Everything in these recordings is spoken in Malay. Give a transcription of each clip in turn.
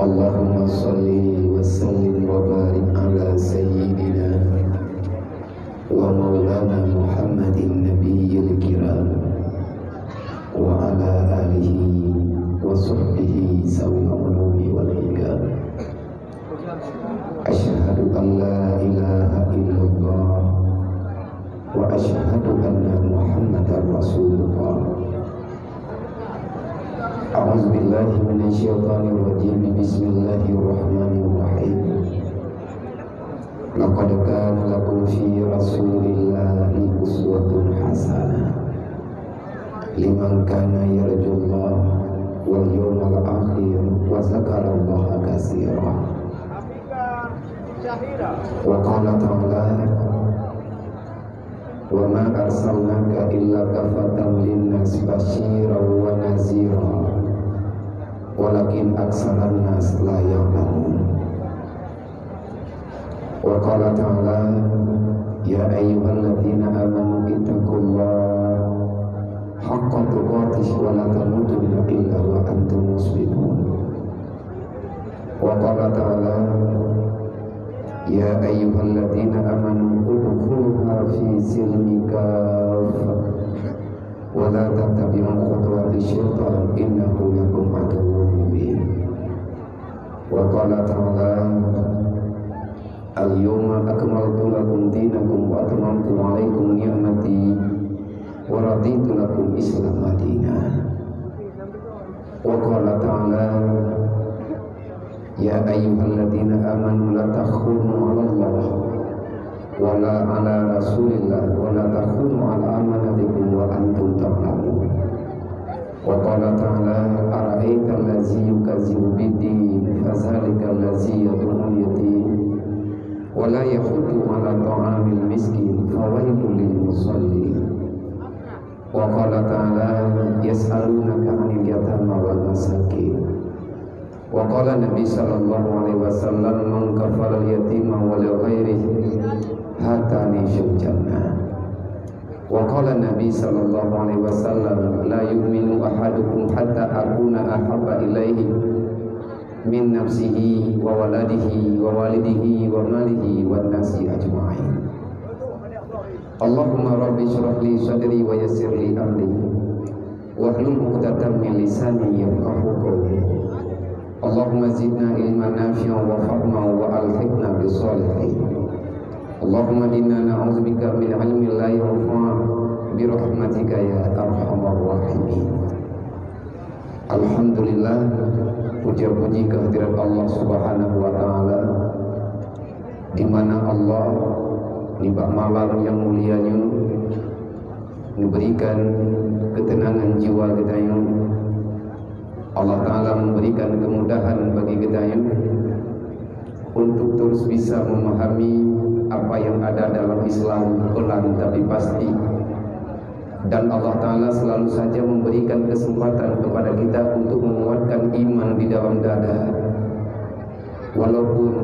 Allahumma salli wa sallim wa barik ala sayyidina wa maulana Muhammadin nabiyil kiram wa ala alihi wa sahbihi sawil ulumi wal hikam. Asyhadu an la ilaha illallah wa asyhadu anna Muhammadar Rasulullah. A'udzu billahi minasyaitonir rajim. Bismillahirrahmanirrahim. Laqad kana lakum fi Rasulillahi uswatun hasanah liman kana yarjullaha wal yawmal akhir wa dzakarallaha katsiran. Wa qala ta'ala wa ma arsalnaka illa kafatan linnas basyiran wa nazira walakin aksaran nas la ya'lamun. Wa qala ta'ala ya ayyuhalladzina amanu ittaqullaha haqqa tuqatih wa la tamutunna illa wa antum muslimun. Wa qala ta'ala ya ayyuhalladzina amanu udkhuluha fi silmi kaffah wa la tattabi'u khutuwati syaitan innahu lakum aduwwun mubin. Wa qala ta'ala al-yawma akmaltu lakum dinakum wa atmamtu 'alaikum ni'mati wa raditu lakum Islam madina. Wa qala ta'ala ya ayyuhalladzina amanu la takhunu 'ala Allah wa la 'ala Rasulillah wa la takhunu 'ala amanatikum wa antum ta'lamun. Wa qala ta'ala ara'aita allazi yukazzibu bid-din fadzalika allazi yad'ul yatim wa la yahuddu 'ala ta'amil miskin fawailul lil musallin. Wa qala ta'ala yas'alunaka 'anil yatama wal masakin. Wa qala Nabi sallallahu alaihi wasallam man kafala al-yatima wa li ghairihi hatani fil jannah. Wa qala Nabi sallallahu alaihi wasallam la yu'minu ahadukum hatta akuna ahabba ilaihi min nafsihi wa waladihi wa walidihi wa malihi wan nasi ajma'in. Allahumma rabbi shrah li sadri wa yassir li amri wahlul 'uqdatam min lisani yafqahu qawli. Allahumma zidna ilman nafi'an wa fahman wa alhiqna bis-shalihin. Allahumma inna na'udzubika min ilmin la yanfa' bi rahmatika ya arhamar rahimin. Alhamdulillah, puja-puji kehadirat Allah Subhanahu wa taala, di mana Allah di malam yang mulianya memberikan ketenangan jiwa kita yang Allah Ta'ala memberikan kemudahan bagi kita untuk terus bisa memahami apa yang ada dalam Islam pelan tapi pasti. Dan Allah Ta'ala selalu saja memberikan kesempatan kepada kita untuk menguatkan iman di dalam dada, walaupun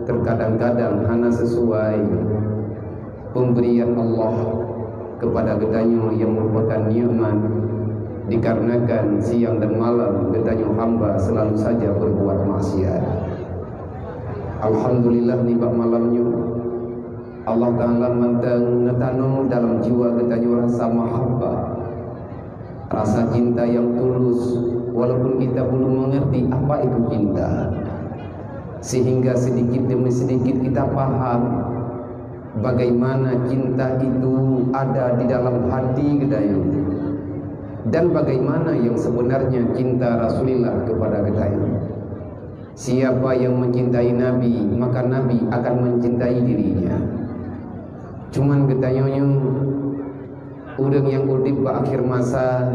terkadang-kadang hanya sesuai pemberian Allah kepada kita yang merupakan nikmat, dikarenakan siang dan malam kita hamba selalu saja berbuat maksiat. Alhamdulillah nibak malamnya Allah Ta'ala mentanam dalam jiwa kita rasa mahabbah, rasa cinta yang tulus, walaupun kita belum mengerti apa itu cinta, sehingga sedikit demi sedikit kita paham bagaimana cinta itu ada di dalam hati kita dan bagaimana yang sebenarnya cinta Rasulullah kepada kita. Siapa yang mencintai Nabi, maka Nabi akan mencintai dirinya. Cuman ketanya orang yang udip ke akhir masa,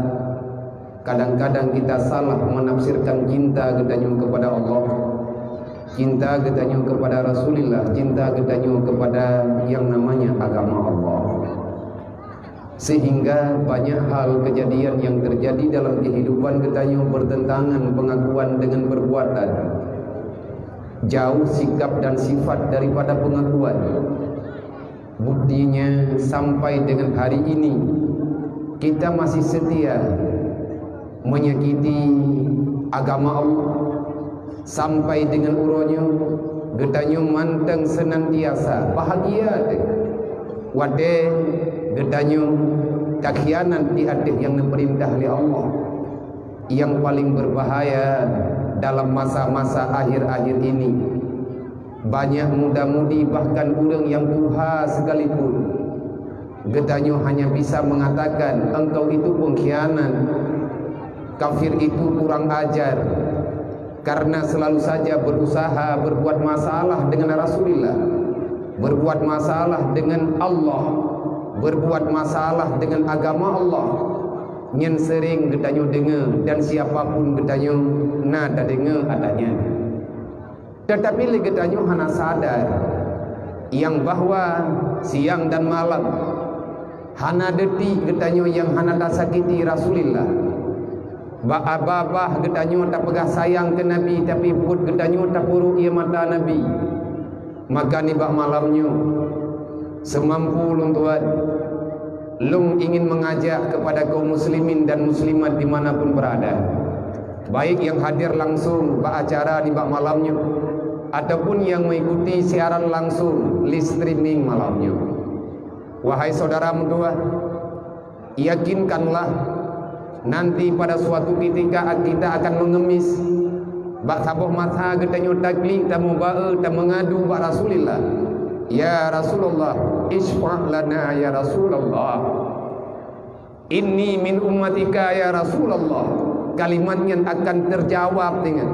kadang-kadang kita salah menafsirkan cinta ketanya kepada Allah, cinta ketanya kepada Rasulullah, cinta ketanya kepada yang namanya agama Allah. Sehingga banyak hal kejadian yang terjadi dalam kehidupan kita yang bertentangan pengakuan dengan perbuatan, jauh sikap dan sifat daripada pengakuan. Buktinya sampai dengan hari ini kita masih setia menyakiti agama Allah, sampai dengan uronyo getanyo manteng senantiasa bahagia deh wade getanyo kakhianan di hati yang diperintah oleh Allah. Yang paling berbahaya dalam masa-masa akhir-akhir ini, banyak muda-mudi bahkan orang yang tua sekalipun getanyo hanya bisa mengatakan engkau itu pengkhianat, kafir itu kurang ajar, karena selalu saja berusaha berbuat masalah dengan Rasulullah, berbuat masalah dengan Allah, berbuat masalah dengan agama Allah. Nyen sering getanyo dengar dan siapapun getanyo nada dengar adanya. Tetapi le getanyo hana sadar yang bahwa siang dan malam hana detik getanyo yang hana tak sakiti Rasulullah. Ba-abah getanyo tak pegah sayang ke Nabi, tapi buat getanyo tak puru ia mata Nabi. Maka ni bak malamnya semampu lung tuan lung ingin mengajak kepada kaum muslimin dan muslimat dimanapun berada, baik yang hadir langsung bak acara di bak malamnya ataupun yang mengikuti siaran langsung live streaming malamnya. Wahai saudara mentua, yakinkanlah nanti pada suatu ketika kita akan mengemis bak sabuh mata getanyo taklik tamu bae tam mengadu bak Rasulullah. Ya Rasulullah, isfa' lana ya Rasulullah, inni min ummatika ya Rasulullah. Kalimatnya akan terjawab dengan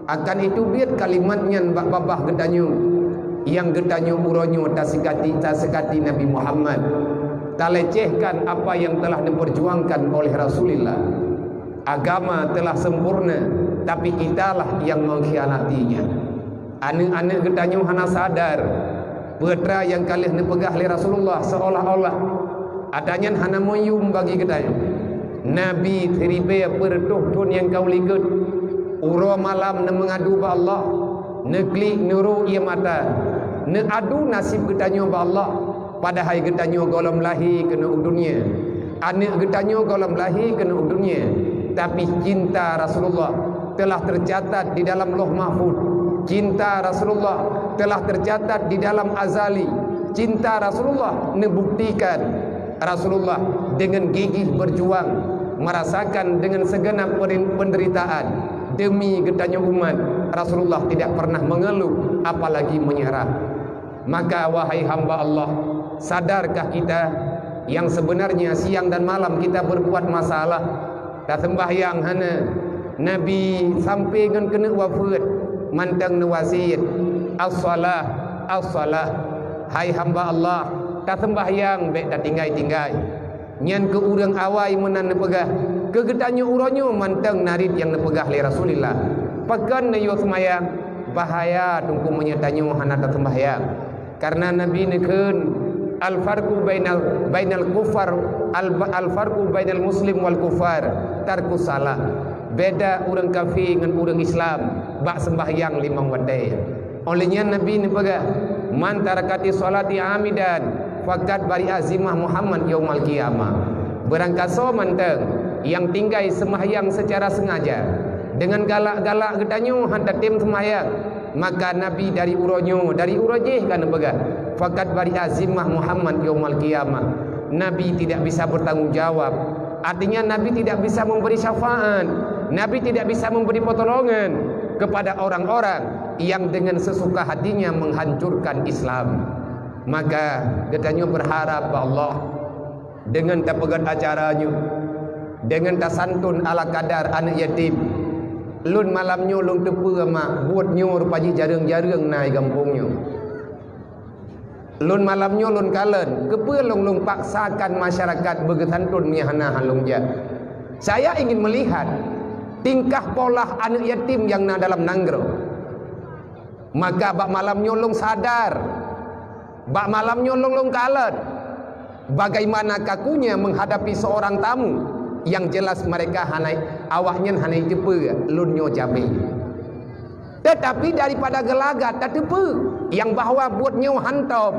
akan itu biar kalimatnya bak babah getanyo yang getanyo uronyo tak sekati Nabi Muhammad, tak lecehkan apa yang telah diperjuangkan oleh Rasulullah. Agama telah sempurna, tapi kitalah yang mengkhianatinya. Anak-anak getanyo hana sadar putra yang kalian dipegah oleh Rasulullah seolah-olah adanya hana moyum bagi getanyo. Nabi teribe pertuhtun yang kau likut uro malam ne mengadu ba Allah, ne klik nuru ia mata, ne adu nasib getanyo ba Allah. Padahal getanyo golom lahi kena dunia, anak getanyo golom lahi kena dunia, tapi cinta Rasulullah telah tercatat di dalam Lauh Mahfuz. Cinta Rasulullah telah tercatat di dalam azali. Cinta Rasulullah membuktikan Rasulullah dengan gigih berjuang, merasakan dengan segenap penderitaan demi getanyo umat. Rasulullah tidak pernah mengeluh apalagi menyerah. Maka wahai hamba Allah, sadarkah kita yang sebenarnya siang dan malam kita berbuat masalah, tak sembahyang hana Nabi sampai dengan kena wafat mantang wasiat as-salah as-salah. Hai hamba Allah, tak sembahyang bek dak tinggai-tinggai nyan ke urang awai menan nepegah ke getanyo uronyo mantang narit yang nepegah li Rasulillah pakan ne yo sembahyang bahaya tungku menyetanyo hana tak sembahyang. Karena Nabi nekeun al-farqu bainal kufar al-farqu bainal muslim wal kufar tarku salah. Beda orang kafir dengan orang Islam bak sembahyang limang wadai. Olehnya Nabi ni pegah man tarakati salati amidan fakat bari azimah Muhammad yaumal qiyamah. Berangkaso manteng yang tinggal sembahyang secara sengaja dengan galak-galak getanyo hantar tim sembahyang, maka Nabi dari uronyo dari urojih kan pegah fakat bari azimah Muhammad yaumal qiyamah. Nabi tidak bisa bertanggung jawab. Artinya Nabi tidak bisa memberi syafaat, Nabi tidak bisa memberi pertolongan kepada orang-orang yang dengan sesuka hatinya menghancurkan Islam. Maka getanyo berharap Allah dengan tapegat acaranya, dengan tasantun ala kadar anak yatim, lun malamnya lung tepu mak buatnya rupaji jarang-jarang naik kampungnya. Lun malamnya lun kalen kepe lung paksakan masyarakat begesantun nyahana halung ja. Saya ingin melihat tingkah pola anak yatim yang na dalam nanggro. Maka bak malamnya lung sadar, bak malamnya lung kalen bagaimana kakunya menghadapi seorang tamu yang jelas mereka hanai awaknya hanai jepe lunyo jabe. Tetapi daripada gelagat tak tepe yang bahawa buatnya hantom.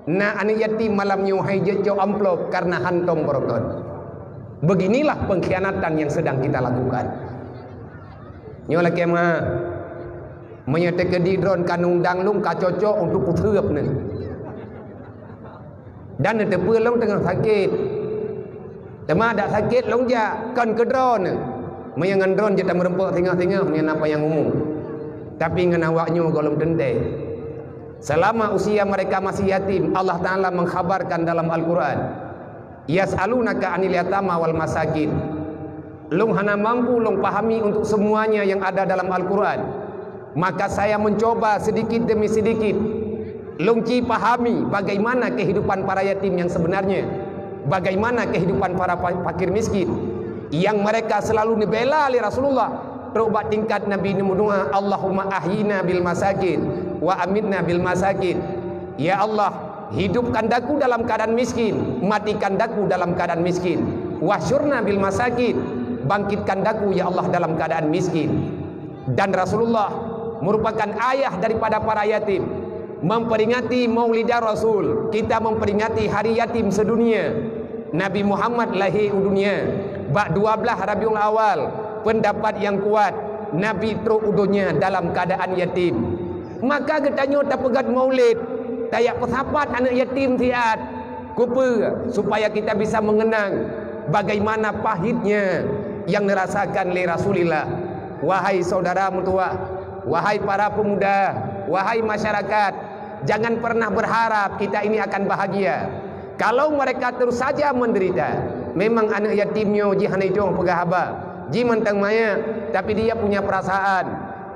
Nah anak yatim malamnya hai jejo amplop karena hantom berokot. Beginilah pengkhianatan yang sedang kita lakukan. Nyo lagi mah menyatakan di drone kan undang lung ka cocok untuk putheup ni. Dan tepeu long tengah sakit. Tema dak sakit long ja kan ke drone. Meyangan drone je tak merempuk tengah-tengah punya apa yang umum. Tapi ngan awaknyo golong tente. Selama usia mereka masih yatim, Allah Taala mengkhabarkan dalam Al-Qur'an, yas'alunaka 'anil yatama wal masakin. Long hana mampu long pahami untuk semuanya yang ada dalam Al-Quran. Maka saya mencoba sedikit demi sedikit long ci pahami bagaimana kehidupan para yatim yang sebenarnya, bagaimana kehidupan para fakir miskin yang mereka selalu dibela oleh Rasulullah. Terubat tingkat Nabi Nuh, Allahumma ahyina bil masakin wa amitna bil masakin. Ya Allah, hidupkan daku dalam keadaan miskin, matikan daku dalam keadaan miskin. Wasyurna bil masakin, bangkitkan daku ya Allah dalam keadaan miskin. Dan Rasulullah merupakan ayah daripada para yatim. Memperingati Maulidah Rasul, kita memperingati hari yatim sedunia. Nabi Muhammad lahir dunia bak 12 Rabiul Awal. Pendapat yang kuat, Nabi teruk udunya dalam keadaan yatim. Maka getanyo tak pegat maulid, tayak pesapat anak yatim tiat kupa, supaya kita bisa mengenang bagaimana pahitnya yang dirasakan oleh Rasulullah. Wahai saudara mutua, wahai para pemuda, wahai masyarakat, jangan pernah berharap kita ini akan bahagia kalau mereka terus saja menderita. Memang anak yatimnya jihan itu pegah haba ji mentang maya, tapi dia punya perasaan.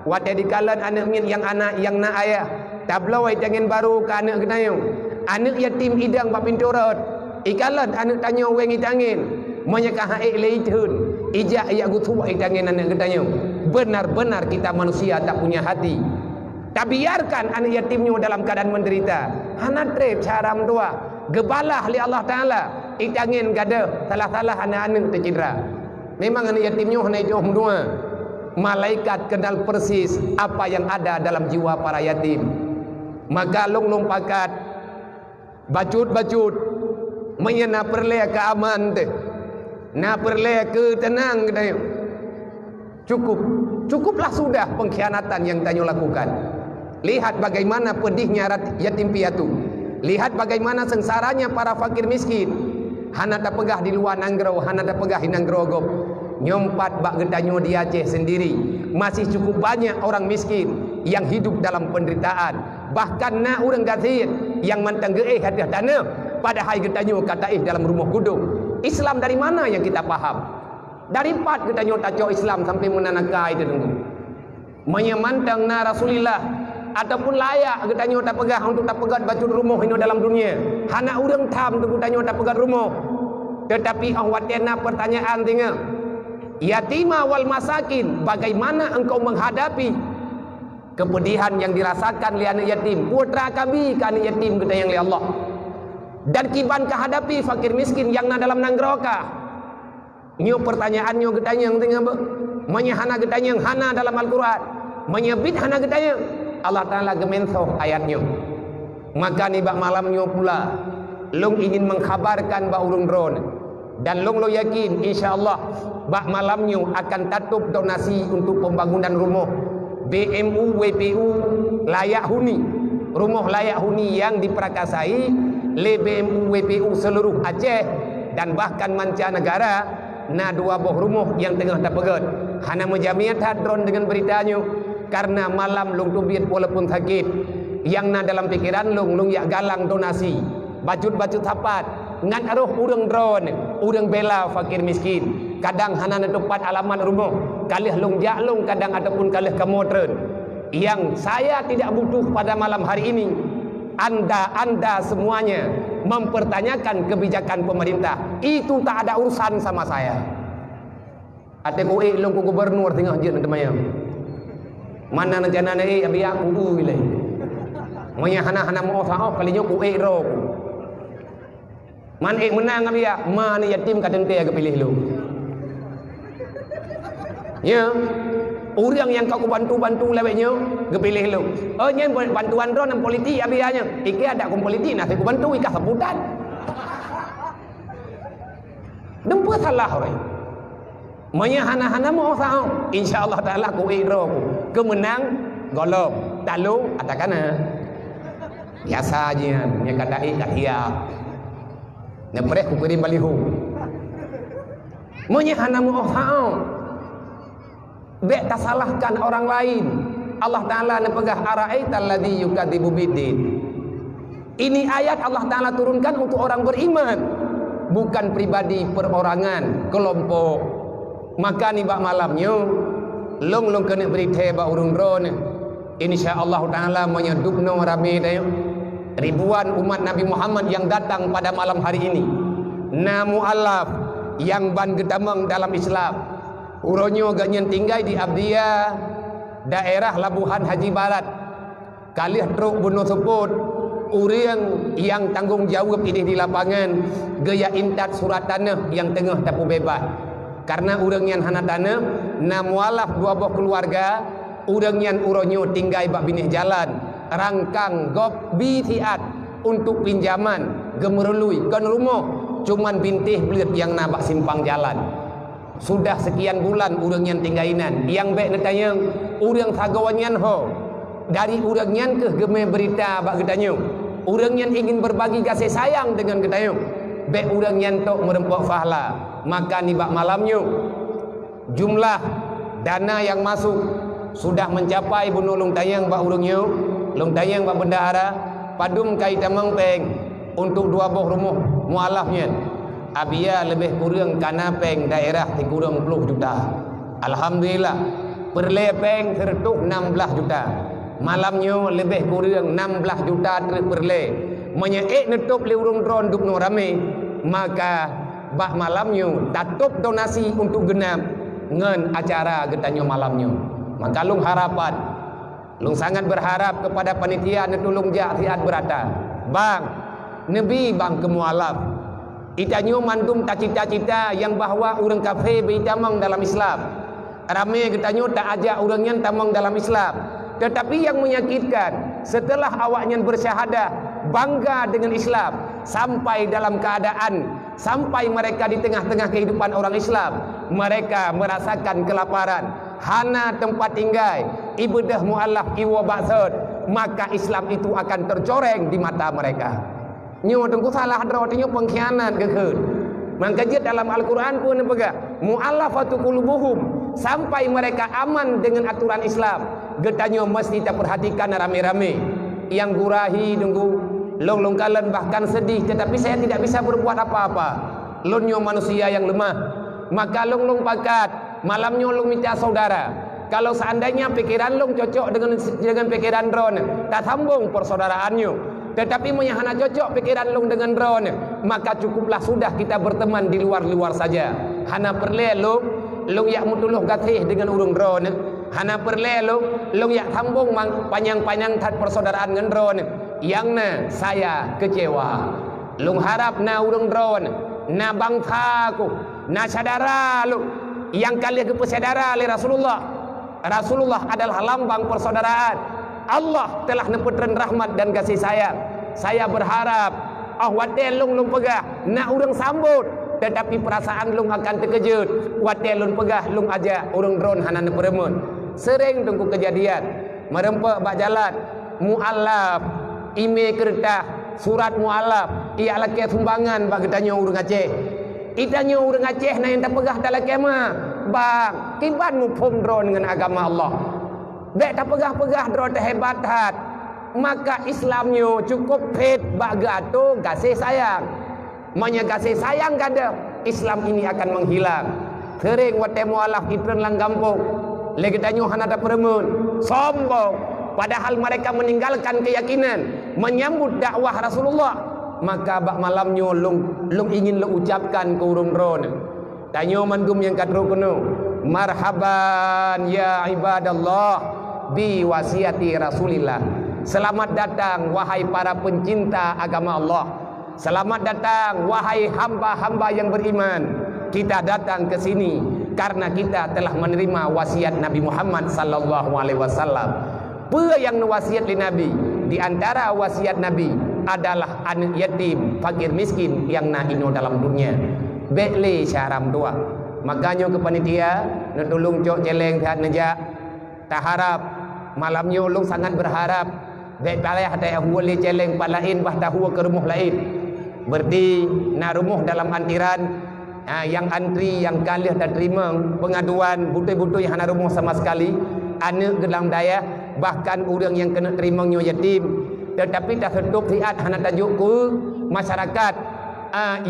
Wate dikalan anak yang na ayah tablau ai jangan baru ke anak kenayong. Anak yatim idang pa pinturot ikalan anak tanya weng itangin menyekah haik leitun ijak ya gutu ai tangin anak kenayong. Benar-benar kita manusia tak punya hati. Tak biarkan anak yatimnya dalam keadaan menderita. Hana trep cara mentua gebalah li Allah Taala itangin gada salah-salah anak-anak tercedera. Memang anak yatimnya hanya itu dua. Malaikat kenal persis apa yang ada dalam jiwa para yatim. Maka long pakat bacut menyena perle ke aman teh. Na perle ke tenang kita. Cukuplah sudah pengkhianatan yang tanyo lakukan. Lihat bagaimana pedihnya yatim piatu. Lihat bagaimana sengsaranya para fakir miskin. Hana tak pegah di luar Nanggro, hana tak pegah di Nanggro. Nyompat bak gedanyo di Aceh sendiri. Masih cukup banyak orang miskin yang hidup dalam penderitaan. Bahkan na orang gatir yang mantang geeh hadah tanah padahal gedanyo kata dalam rumah gudung. Islam dari mana yang kita paham? Dari pat gedanyo taco Islam sampai menanakai itu tunggu. Menyemantang na Rasulullah ataupun layak getanyo tak pegah untuk tak pegat baju rumah ini dalam dunia. Hana urang tham tu getanyo tak pegat rumah. Tetapi awatena pertanyaan tinggal. Yatima wal masakin, bagaimana engkau menghadapi kepedihan yang dirasakan oleh anak yatim? Putra kami ke anak yatim kita yang oleh Allah. Dan kiban kehadapi fakir miskin yang na dalam nanggroka. Nyo pertanyaannya getanya yang tinggal menyahana getanya yang hana dalam Al-Quran. Menyebut hana getanya. Allah Ta'ala gemensoh ayatnya. Maka ni bak malamnya pula long ingin mengkhabarkan bak urung drone. Dan long lo yakin insyaAllah bak malamnya akan tutup donasi untuk pembangunan rumah BMU WPU layak huni. Rumah layak huni yang diperakasai oleh BMU WPU seluruh Aceh dan bahkan mancanegara. Na dua buah rumah yang tengah terpegat. Hana menjamiat hadron dengan beritanya. Karena malam long tubit walaupun sakit yang na dalam pikiran long ya galang donasi bajut tapat ngan aruh urang drone urang bela fakir miskin. Kadang hana na tepat alamat rumah kalih long jaklong kadang ataupun kalih kemotren. Yang saya tidak butuh pada malam hari ini anda semuanya mempertanyakan kebijakan pemerintah. Itu tak ada urusan sama saya. Ate ko long ko gubernur tengah je temayam. Mana nanti anak abi aku ilai. Monya hana mau sah kalinya ku ro. Man menang abi mana yatim kadang te pilih lu. Ya, orang yang kau bantu lewatnya kepilih lu. Nya bantuan ron politik abi nya. Iki ada kum politik nah saya ku bantu ikah sebutan. Dempu salah orang. Manya hana-hana mau sahau. InsyaAllah ta'ala ku idro ku. Kemenang golong. Talu atakana. Biasa aja. Nya kadai kahiap. Nepreh ku kirim balihu. Manya hana mau sahau. Bek tak salahkan orang lain. Allah Ta'ala nepegah ara'aital ladzi yukadzibu biddin. Ini ayat Allah Ta'ala turunkan untuk orang beriman, bukan pribadi perorangan, kelompok. Maka ni bak malamnya long kena berita bak urung drone. InsyaAllah Ta'ala menyedukno rame dayo ribuan umat Nabi Muhammad yang datang pada malam hari ini. Na mu'alaf yang ban gedamang dalam Islam. Uronyo ganyan tinggal di Abdiya, daerah Labuhan Haji Barat. Kalih truk bunuh seput. Orang yang tanggung jawab ini di lapangan gaya intat surat tanah yang tengah tapu bebas. Karena orang yang hana tanah namualaf dua buah keluarga, orang yang uronyo tinggal bak binih jalan rangkang gop bitiat untuk pinjaman gemerului kan rumah cuman bintih belit yang nabak simpang jalan. Sudah sekian bulan orang yang tinggainan yang baik netanya orang sagawanyan ho dari orang yang ke geme berita bak gedanyo. Orang yang ingin berbagi kasih sayang dengan gedanyo. Baik orang yang tok merempok fahla. Maka ni bak malamnya jumlah dana yang masuk sudah mencapai bunuh long tayang bak urungnya. Long tayang bak bendahara padum kaitan mengpeng untuk dua buah rumah mualafnya. Abia lebih kurang kanapeng daerah 30 juta. Alhamdulillah perlepeng tertuk 16 juta. Malamnya lebih kurang 16 juta terperle. Menyeek netup liurung drone duk no rame. Maka bak malamnya tatup donasi untuk genap ngen acara getanyo malamnya. Maka lung harapan, lung sangat berharap kepada panitia netulung jak siat berata. Bang, Nabi bang kemualaf. Itanyo mandum tak cita-cita yang bahwa orang kafir bertamang dalam Islam. Ramai getanyo tak ajak orangnya tamang dalam Islam. Tetapi yang menyakitkan setelah awaknya bersyahadah bangga dengan Islam sampai dalam keadaan sampai mereka di tengah-tengah kehidupan orang Islam mereka merasakan kelaparan hana tempat tinggal ibadah mu'alaf iwa baksud maka Islam itu akan tercoreng di mata mereka. Nyo tengku salah dro nyo pengkhianat kekeun. Maka dalam Al-Quran pun pegang mu'allafatu qulubuhum sampai mereka aman dengan aturan Islam. Getanyo mesti kita perhatikan rame-rame. Yang gurahi nunggu long kalan bahkan sedih tetapi saya tidak bisa berbuat apa-apa. Lonyo manusia yang lemah. Maka long pakat malamnya long minta saudara. Kalau seandainya pikiran long cocok dengan pikiran drone, tak sambung persaudaraannya. Tetapi menyahana cocok pikiran long dengan drone, maka cukuplah sudah kita berteman di luar-luar saja. Hana perle long yak mutuluh gatih dengan urung drone. Hana perle long yak sambung panjang-panjang tat persaudaraan dengan drone. Yang na saya kecewa. Long harap na urung drone, na bangsa ku, na saudara lu yang kalian ke saudara oleh Rasulullah. Rasulullah adalah lambang persaudaraan. Allah telah neputren rahmat dan kasih sayang. Saya berharap watel long pegah nak urang sambut tetapi perasaan long akan terkejut. Watel long pegah long aja urang drone hana neperemun. Sering tunggu kejadian merempek bak jalan mualaf email kertas surat mualaf ia laki sumbangan bak ditanya urang Aceh. Itanya urang Aceh na yang tak pegah dalam kemah. Bang, kiban mu pom drone dengan agama Allah. Dek tak pegah-pegah drone hebat hat. Maka Islamnya cukup pet baga tu kasih sayang. Manya kasih sayang kada Islam ini akan menghilang. Sering wate mualaf itren lang kampung. Lagi tanyo hana ada peremun. Sombong. Padahal mereka meninggalkan keyakinan menyambut dakwah Rasulullah. Maka bak malamnya long ingin lo ucapkan ke urung drone. Tanyo mandum yang kadro kuno. Marhaban ya ibadallah bi wasiati Rasulillah. Selamat datang wahai para pencinta agama Allah. Selamat datang wahai hamba-hamba yang beriman. Kita datang ke sini karena kita telah menerima wasiat Nabi Muhammad sallallahu alaihi wasallam. Apa yang wasiat li Nabi? Di antara wasiat Nabi adalah anak yatim, fakir miskin yang na ino dalam dunia. Bekle syaram dua. Makanya ke panitia nak tolong cok celeng pihak nejak. Tak harap malamnya ulung sangat berharap baik palai hati boleh celeng pak lain bah tahu ke rumah lain. Berarti nak rumah dalam antiran yang antri yang kalih tak terima pengaduan butuh-butuh yang hana rumah sama sekali, anak dalam daya, bahkan orang yang kena terimanya yatim. Tetapi tak tutup riat hana tajuk ke masyarakat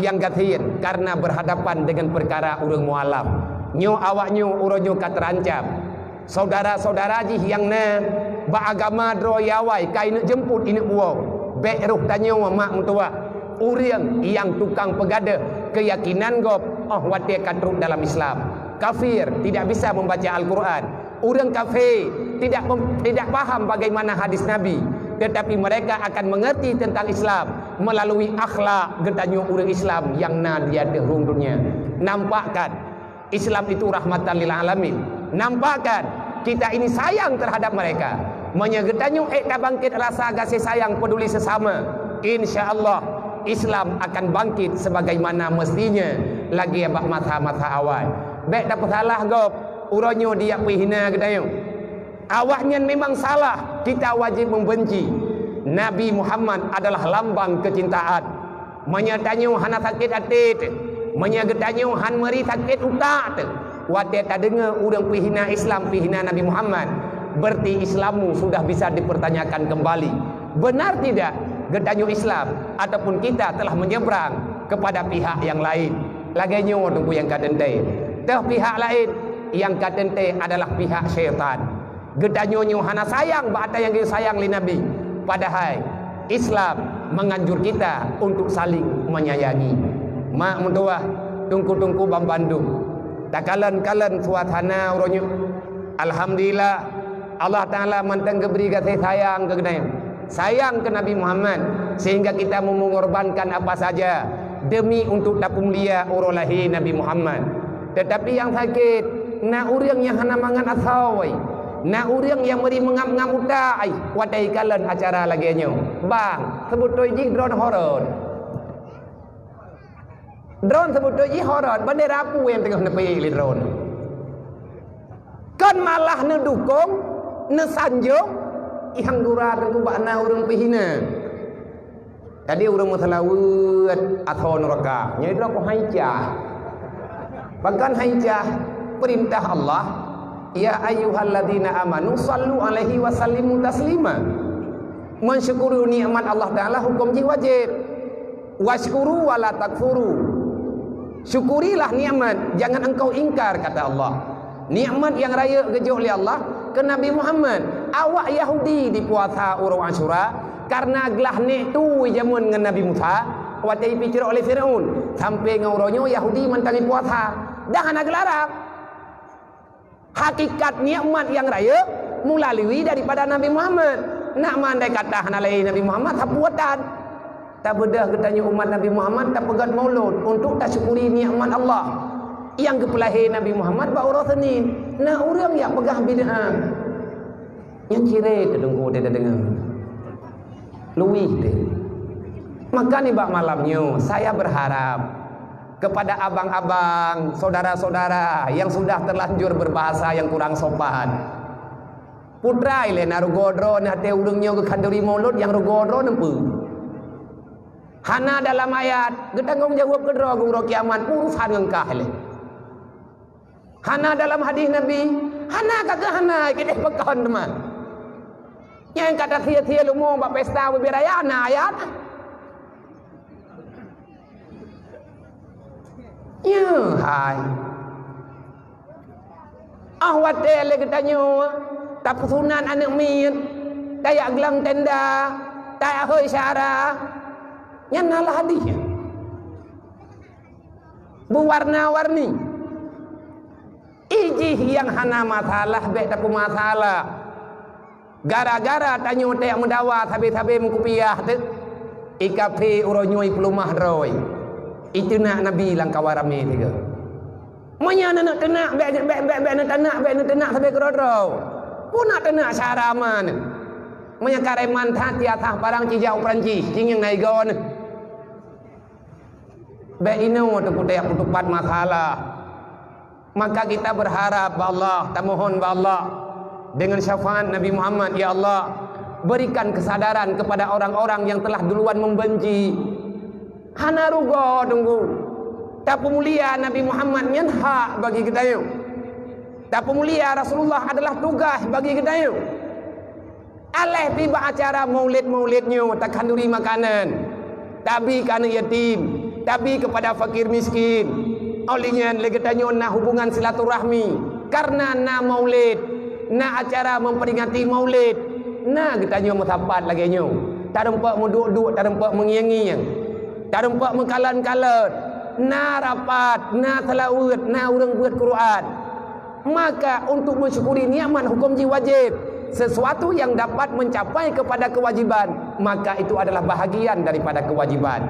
yang gathir karena berhadapan dengan perkara orang mualaf. Nyo awaknyo uronyo kat terancam. Saudara-saudara ji yang na beragama droyawai kai nak jemput ini uang. Bek ruh tanya mak mentua. Orang yang tukang pegada keyakinan gop watia katruk dalam Islam. Kafir tidak bisa membaca Al-Quran. Orang kafir tidak paham bagaimana hadis Nabi, tetapi mereka akan mengerti tentang Islam melalui akhlak getanya orang Islam yang na di atas dunia. Nampakkan Islam itu rahmatan lil alamin. Nampakkan kita ini sayang terhadap mereka. Menyegetanya tak bangkit rasa kasih sayang peduli sesama. InsyaAllah Islam akan bangkit sebagaimana mestinya lagi abak masa-masa awal. Baik tak salah gop uronyo dia hina katanya. Awaknya memang salah. Kita wajib membenci. Nabi Muhammad adalah lambang kecintaan. Menyatanya hana sakit hati, menyegetanya han meri sakit utak. Watia tak dengar orang pihina Islam, pihina Nabi Muhammad, berarti Islammu sudah bisa dipertanyakan kembali. Benar tidak gedanyo Islam ataupun kita telah menyeberang kepada pihak yang lain? Laganya tunggu yang kadente. Teh pihak lain yang kadente adalah pihak syaitan. Gedanyo hana sayang bata yang kita sayang li Nabi. Padahal Islam menganjur kita untuk saling menyayangi. Mak mentua tungku-tungku bam Bandung. Tak kalen suasana uronyo. Alhamdulillah Allah Ta'ala mentang beri kasih sayang ke kita, sayang ke Nabi Muhammad, sehingga kita mau mengorbankan apa saja demi untuk dapung mulia urolahi Nabi Muhammad. Tetapi yang sakit na orang yang hana mangan asawai, na orang yang beri mengam-ngam utai wadai kalen acara laginya bang sebut jing drone horor. Drone sebut ji horor, bendera apa yang tengah nepi li drone. Kan malah nedukung, nesanjung, yang dura tentu bakna orang pihina. Tadi orang musalawat atau neraka, nyai aku haicah. Bahkan haicah perintah Allah, ya ayyuhalladzina amanu sallu alaihi wa sallimu taslima. Mensyukuri nikmat Allah Ta'ala hukum ji wajib. Washkuru wa la takfuru. Syukurilah nikmat, jangan engkau ingkar, kata Allah. Nikmat yang raya kejuk oleh Allah ke Nabi Muhammad. Awak Yahudi di puasa urang Asyura karena gelah nek tu jamun dengan Nabi Musa, watai pikir oleh Firaun sampai ngauronyo Yahudi mentangi puasa. Dah ana gelarang. Hakikat nikmat yang raya melalui daripada Nabi Muhammad. Nak mandai kata hana lain Nabi Muhammad sapuatan. Tak bedah ketanya umat Nabi Muhammad tak pegat maulud untuk tak syukuri nikmat Allah yang kepelahi Nabi Muhammad ba'urah Senin. Nah orang yang pegah bid'ah yang kira terdengar dia dengar luih dia. Maka ni bak malamnya saya berharap kepada abang-abang, saudara-saudara yang sudah terlanjur berbahasa yang kurang sopan. Putra ile na rugodro na te urungnya ke kanduri maulud yang rugodro nempu. Hana dalam ayat getanggung jawab kedua guru kiamat urusan engkah le. Hana dalam hadis Nabi, hana kagak hana kita pekan teman. Yang kata sia-sia lu mau bak pesta beraya hana ayat. Ya hai. Ahwat le ketanya tak sunan anak mit, dayak gelang tenda, dayak hoi syara. Yang nalah hadisnya berwarna-warni ijih yang hana masalah bek tak masalah gara-gara tanyo te mendawa sabe-sabe mengkupiah tu ikapi uronyoi pelumah roy itu nak Nabi lang kawarame tiga manya nak tenak bek nak tenak sabe kerodro pun nak tenak syaraman manya kareman thati athah parang cijau Perancis jing yang naigon be ino tu kutek kutupat masalah Maka kita berharap ba Allah, kita mohon ba Allah dengan syafaat Nabi Muhammad, ya Allah, berikan kesadaran kepada orang-orang yang telah duluan membenci. Hana rugo tunggu. Tapi mulia Nabi Muhammad nyen hak bagi kita yuk. Tapi mulia Rasulullah adalah tugas bagi kita yuk. Aleh tiba acara maulid-maulidnya tak kanduri makanan. Tapi kana yatim, tapi kepada fakir miskin. Olehnya lagi tanya na hubungan silaturahmi karena na maulid, na acara memperingati maulid, na kita nyo mutapat lagi nyo. Tak rempak menduk-duk, tak rempak mengiang-iang, tak rempak mengkalan-kalan, na rapat, na telawat, na urang buat Quran. Maka untuk mensyukuri nikmat hukum ji wajib, sesuatu yang dapat mencapai kepada kewajiban, maka itu adalah bahagian daripada kewajiban.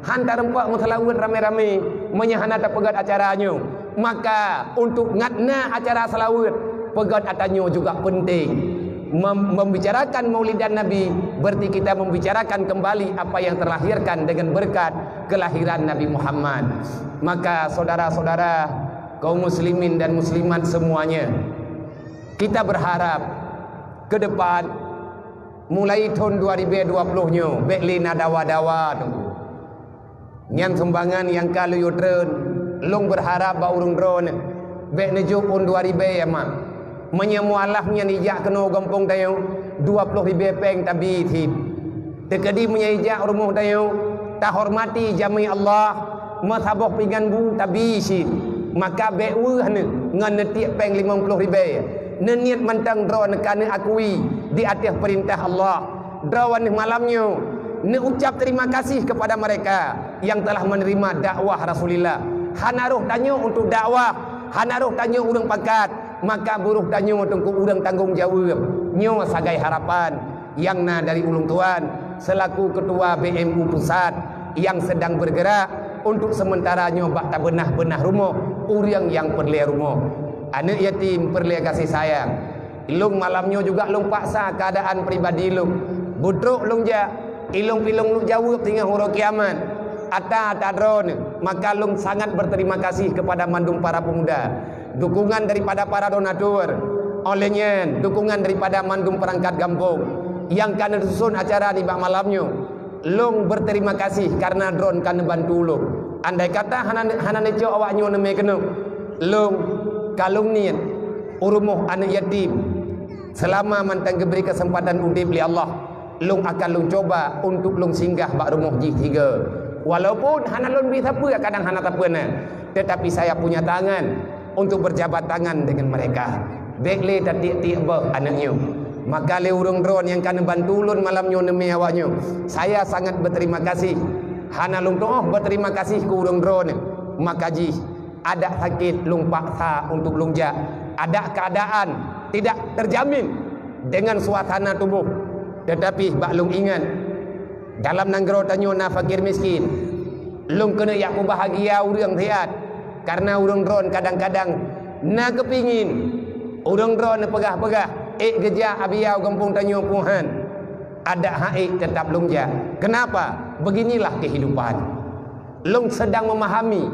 Hantar empat mutalawat rame-rame menyahana tak pegat acaranya. Maka untuk ngatna acara salawat pegat atanyo juga penting. Membicarakan maulidan Nabi berarti kita membicarakan kembali apa yang terlahirkan dengan berkat kelahiran Nabi Muhammad. Maka saudara-saudara kaum muslimin dan muslimat semuanya, kita berharap ke depan mulai tahun 2020-nya bekli nadawa-dawa tunggu. Nyan sumbangan yang kalau yutren long berharap ba urung drone bek nejuk pun 2000 ya mak menyemualah nyan ijak kena gampung tayo 20,000 peng tabi tip tekadi menyaijak rumah tayo tak hormati jami Allah masabah pingan bu tabi sit maka bek weh ne ngan netiak peng 50,000 neniat mantang drone kana akui di atas perintah Allah drone malamnya ni ucap terima kasih kepada mereka yang telah menerima dakwah Rasulullah. Hanaruh tanya untuk dakwah, hanaruh tanya urang pakat, maka buruh tanya untuk urang tanggung jawab. Nyo sagai harapan yang na dari ulung tuan selaku ketua BMU pusat yang sedang bergerak untuk sementara nyo bak tak benah-benah rumah urang yang perlu rumah. Anak yatim perlu kasih sayang. Ilung malamnya juga lung paksa keadaan pribadi lung. Budruk lung ja ilung-ilung lu jawab tinggal huruf kiamat ata drone, maka lung sangat berterima kasih kepada mandung para pemuda, dukungan daripada para donatur, olehnya dukungan daripada mandung perangkat kampung yang kan susun acara di bak malamnya. Lung berterima kasih karena drone kan bantu lu. Andai kata hana neco awaknya neme kena lung kalung niat urumuh anak yatim selama mantang diberi kesempatan udip li Allah, lung akan lung coba untuk lung singgah bak rumah G3. Walaupun hana lung bisa apa kadang hana tak pernah, tetapi saya punya tangan untuk berjabat tangan dengan mereka. Bekle tak tiap-tiap bah anaknya. Maka le urung drone yang kan bantu lun malamnya neme awaknya. Saya sangat berterima kasih. Hana lung doa berterima kasih ke urung drone. Maka ji ada sakit lung paksa untuk lung ja. Ada keadaan tidak terjamin dengan suasana tubuh. Tetapi bak lung ingat dalam nanggro tanyo na fakir miskin lung kena yak bahagia urang hiat karena urang drone kadang-kadang na kepingin urang drone pegah-pegah geja abiau kampung tanyo puhan ada haik tetap lung ja. Kenapa? Beginilah kehidupan. Lung sedang memahami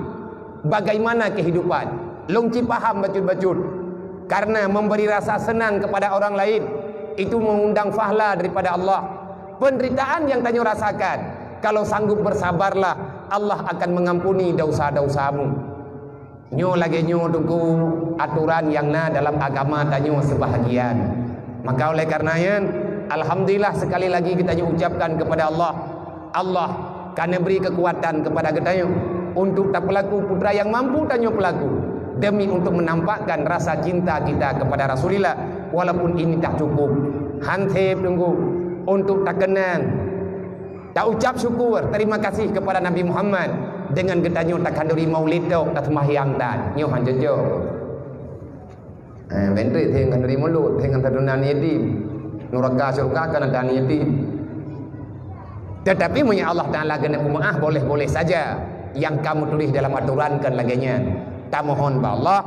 bagaimana kehidupan. Lung ci paham bacut-bacut karena memberi rasa senang kepada orang lain itu mengundang fahla daripada Allah. Penderitaan yang tanyo rasakan, kalau sanggup bersabarlah, Allah akan mengampuni dosa-dosamu. Nyo lagi nyo tunggu aturan yang na dalam agama tanyo sebahagian. Maka oleh karenanya alhamdulillah sekali lagi kita ucapkan kepada Allah, Allah kan beri kekuatan kepada kita untuk tak pelaku putra yang mampu tanyo pelaku demi untuk menampakkan rasa cinta kita kepada Rasulullah. Walaupun ini tak cukup, hantip tunggu untuk tak kenal, tak ucap syukur terima kasih kepada Nabi Muhammad dengan getanyo tak kanduri maulid tok tak sembahyang dan nyo hanjojo bentri dengan kanduri mulut dengan tadunan yatim nuraka surga kana dan yatim. Tetapi punya Allah Taala kena pemaaf boleh-boleh saja yang kamu tulis dalam aturan kan laginya. Tak mohon ba Allah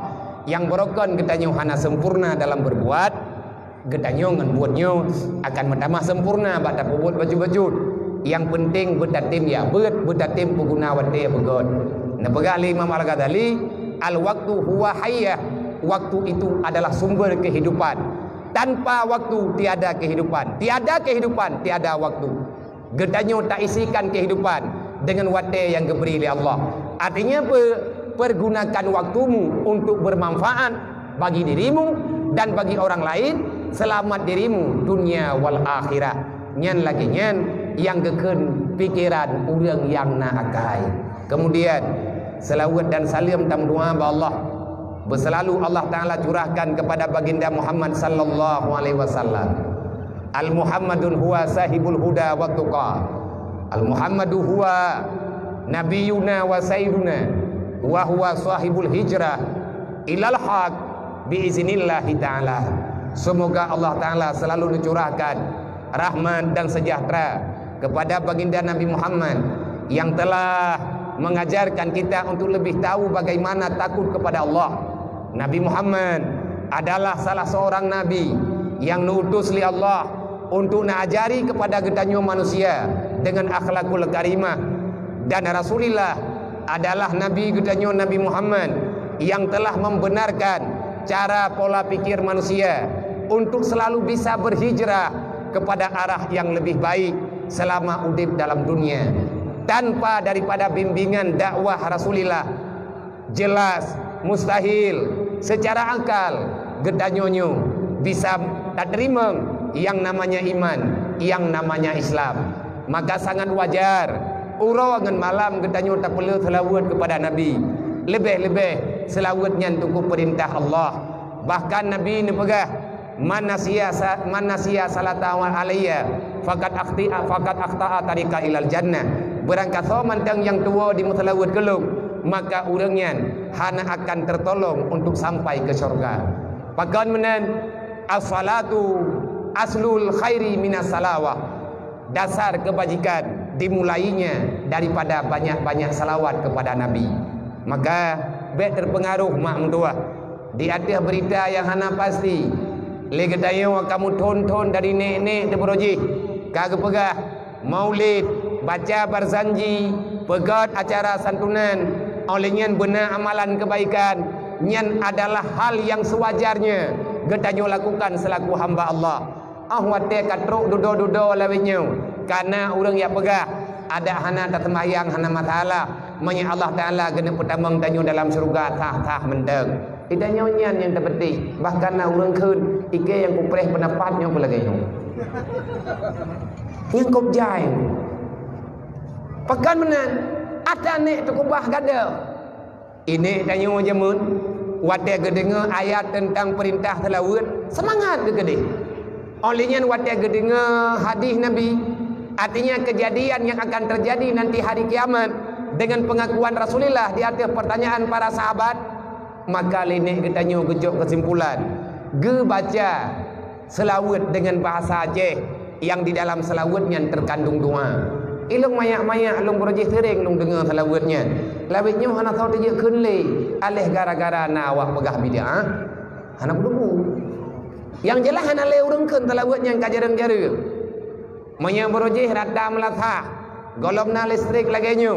yang berokon getanyo hana sempurna dalam berbuat, getanyo ngan buatnyo akan menambah sempurna bak tak buat baju-baju. Yang penting betatim ya betatim pengguna wate begot. Nah pegali Imam Al-Ghazali Al-waktu huwa hayyah. Waktu itu adalah sumber kehidupan. Tanpa waktu tiada kehidupan. Tiada kehidupan, tiada waktu. Gedanyo tak isikan kehidupan dengan waktu yang diberi oleh Allah. Artinya pergunakan waktumu untuk bermanfaat bagi dirimu dan bagi orang lain. Selamat dirimu dunia wal akhirah. Nyan lagi nyan yang geken pikiran orang yang nak akai. Kemudian selawat dan salam tam doa ba Allah berselalu Allah Ta'ala curahkan kepada baginda Muhammad sallallahu alaihi wasallam. Al-Muhammadun huwa sahibul huda wa tuqa. Al-Muhammadu huwa nabiyuna wa sayyiduna wa huwa sahibul hijrah ilal haq biiznillahi ta'ala. Semoga Allah Ta'ala selalu mencurahkan rahmat dan sejahtera kepada baginda Nabi Muhammad yang telah mengajarkan kita untuk lebih tahu bagaimana takut kepada Allah. Nabi Muhammad adalah salah seorang nabi yang diutus oleh Allah untuk mengajari kepada gedanyo manusia dengan akhlakul karimah. Dan Rasulullah adalah nabi gedanyo Nabi Muhammad yang telah membenarkan cara pola pikir manusia untuk selalu bisa berhijrah kepada arah yang lebih baik selama udip dalam dunia. Tanpa daripada bimbingan dakwah Rasulullah, jelas mustahil secara akal gedanyonyo bisa tak terima yang namanya iman, yang namanya Islam. Maka sangat wajar urangan malam gedanyo tak perlu selawat kepada Nabi. Lebih-lebih selawatnya untuk perintah Allah. Bahkan Nabi ni pegah Man nasiya salata wa alayya faqad akhta'a tariqa ilal jannah. Berangkat mantang yang tua di mutalawat gelung, maka orangnya hana akan tertolong untuk sampai ke syurga. Pakan menan as-salatu aslul khairi minas salawah. Dasar kebajikan dimulainya daripada banyak-banyak salawat kepada Nabi. Maka bet terpengaruh mak mentua di atas berita yang hana pasti. Lega dayo kamu tonton dari nenek teberoji kagak pegah maulid baca barzanji pegat acara santunan olehnya benar amalan kebaikan nyan adalah hal yang sewajarnya gedanyo lakukan selaku hamba Allah. Wate katruk dudo lawinyo karena orang yang pegah ada hana tatmayang hana matahala manya Allah Ta'ala kena pertamang tanyo dalam surga tah mendeng. Tidak nyanyian yang terpetik. Bahkan nak orang kun ike yang kupreh pendapatnya pula gaya yang kop jai pakan menan ada nek tu kubah gada ini tanyo jamun wate gedenga ayat tentang perintah selawat semangat ke gede olehnya wate gedenga hadis Nabi artinya kejadian yang akan terjadi nanti hari kiamat dengan pengakuan Rasulullah di atas pertanyaan para sahabat. Maka lenek getanyo gejok kesimpulan ge baca selawat dengan bahasa Aceh yang di dalam selawatnya terkandung doa. Ilung mayak-mayak lung berjih sering lung dengar selawatnya. Lawitnya hana tahu dia kenle alih gara-gara na awak pegah bid'ah. Hana berdebu. Yang jelas hana le urang keun selawatnya kajaran-jara. Manya berjih rada melatah. Golomna listrik lagenyo.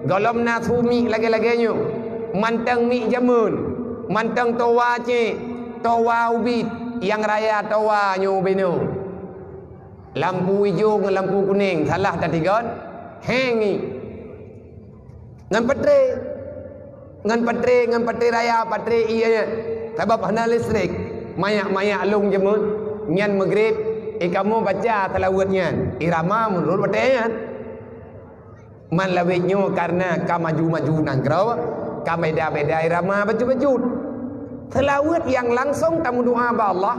Golomna sumi lagi-lagenyo. Mantang mi jamun, mantang towa ce, towa ubit, yang raya towa nyubinu. Lampu hijau dengan lampu kuning, salah tak tiga? Hengi. Ngan patre raya patre iya. Sebab hana listrik, mayak lung jamun, nyan maghrib, kamu baca selawatnya, irama menurut patenya. Man lawitnya karena kamaju nanggrau. Kami beda irama baju-baju selawat yang langsung tamu doa ba Allah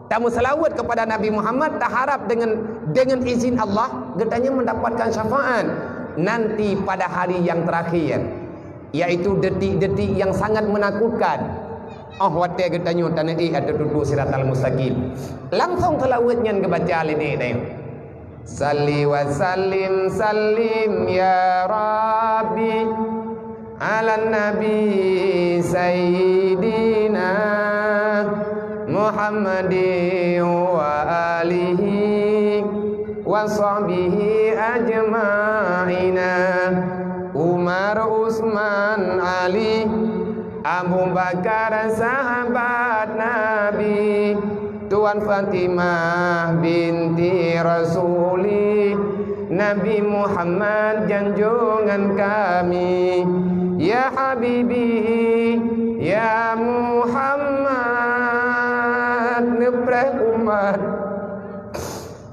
tamu selawat kepada Nabi Muhammad tak harap dengan izin Allah getanya mendapatkan syafaat nanti pada hari yang terakhir yaitu detik-detik yang sangat menakutkan. Wate getanya tanai ada duduk siratal mustaqim langsung selawatnya kebaca ini deh. Salli wa sallim ya Rabbi ala nabi sayyidina Muhammadin wa alihi wa sahbihi ajma'ina Umar Usman Ali Abu Bakar sahabat Nabi, Tuan Fatimah binti Rasuli, Nabi Muhammad junjungan kami. Ya Habibi, ya Muhammad, nepreh umat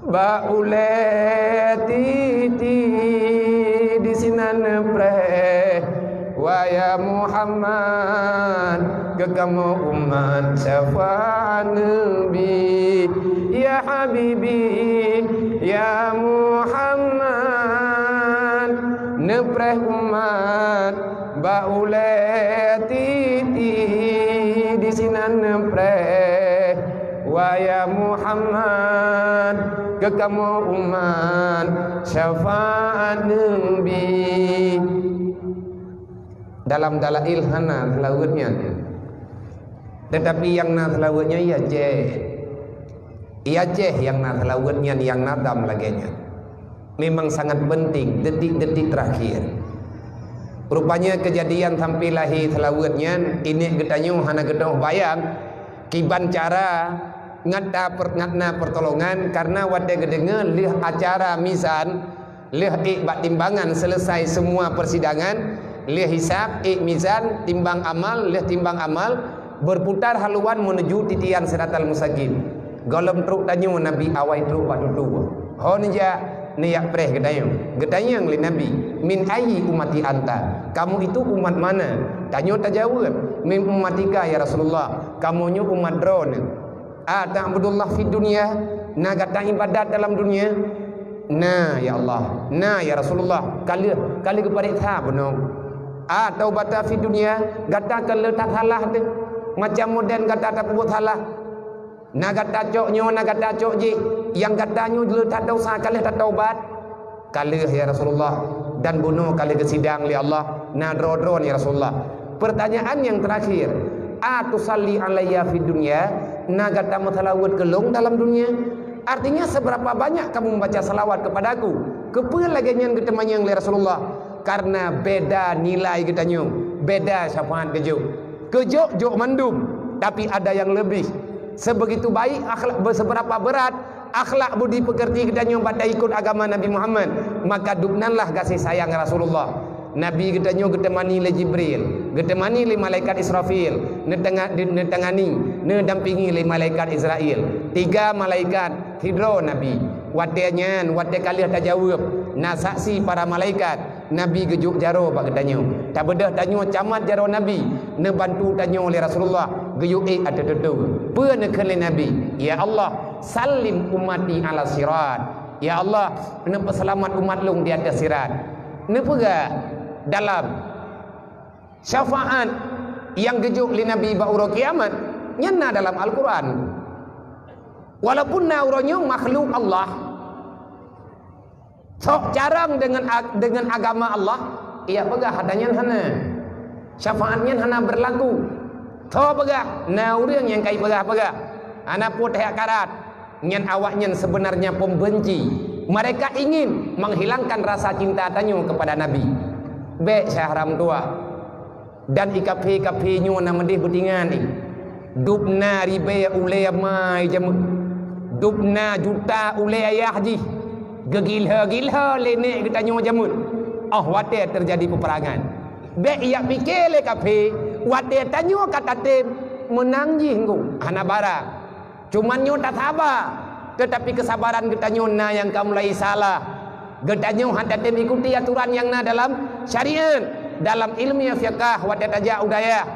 bauleti di sini nepreh. Wa ya Muhammad, ke kamu umat syafaat Nabi. Ya Habibi, ya Muhammad, nepreh umat bauleti di sini nepreh. Wa ya Muhammad, ke kamu umat syafaat Nabi. Dalam dalail hana selawatnya, tetapi yang na selawatnya ia je yang na selawatnya, yang nadam laginya memang sangat penting detik-detik terakhir. Rupanya kejadian sampai lahir selawatnya ini getanya hana getah bayang kiban cara ngatna pertolongan karena wade gedenga lih acara mizan lih ikbat timbangan selesai semua persidangan. Lih hisab, mizan, timbang amal, lih timbang amal, berputar haluan menuju titian siratal mustaqim. Golem truk tanyo Nabi awai truk patutu. Honja niyak preh gedayang li Nabi. Min ayyi umati anta? Kamu itu umat mana? Tanyo tajawab. Min ummatika ya Rasulullah. Kamunya umat drone. Ta'budullah fi dunya, nagata ibadat dalam dunia. Nah ya Allah, nah ya Rasulullah. Kali kepada tha benar. Taubat fi dunia, gata kalau tak salah tu macam modern gata tak buat salah. Na gata coknyo, na gata cok je, yang gatanyo dulu tak dosa kali tak taubat. Kali ya Rasulullah dan bunuh kali ke sidang li Allah. Na dron ya Rasulullah. Pertanyaan yang terakhir, tusalli alayya fi dunia, na gata masalawat kelong dalam dunia. Artinya seberapa banyak kamu membaca salawat kepadaku? Kepa lagi yang ketemanya yang li Rasulullah. Karena beda nilai kita nyu, beda syafaat kejuk jok mandum, tapi ada yang lebih. Sebegitu baik akhlak, seberapa berat akhlak budi pekerti kita nyu pada ikut agama Nabi Muhammad, maka dubnanlah kasih sayang Rasulullah. Nabi kita nyu getemani le Jibril, getemani le malaikat Israfil, netangani, nedampingi le malaikat Israel. 3 malaikat hidro Nabi. Wadenya kali tajawab, na saksi para malaikat. Nabi gejuk jaro bak tanyo. Tak bedah tanyo camat jaro Nabi. Ne bantu tanyo oleh Rasulullah. Gejuk ada tetu. Pe ne kele Nabi. Ya Allah, salim ummati ala sirat. Ya Allah, ne peselamat umat long di atas sirat. Ne pega dalam syafaat yang gejuk li Nabi ba'ura kiamat nyana dalam Al-Quran. Walaupun nauronyo makhluk Allah, sok jarang dengan agama Allah, ia pegah hadanya hana syafaatnya hana berlaku. Sok pegah naurang yang kai pegah ana putih akarat nyen awaknya sebenarnya pembenci. Mereka ingin menghilangkan rasa cinta tanyo kepada Nabi. Be syahram tua dan ikapi nyo na medih betingan ni. Dubna ribe ulaya mai jamu. Dubna juta ulaya haji. Gegilha lenek kita nyo jamut. Wate terjadi peperangan. Be ia fikir le kafe, wate tanyo kata tem menang jinggu hanabara. Cuman nyo tak sabar. Tetapi kesabaran kita nyo na yang kamu mulai salah. Kita nyo handa tem ikuti aturan yang na dalam syariat, dalam ilmiah fiqh wate taja udaya.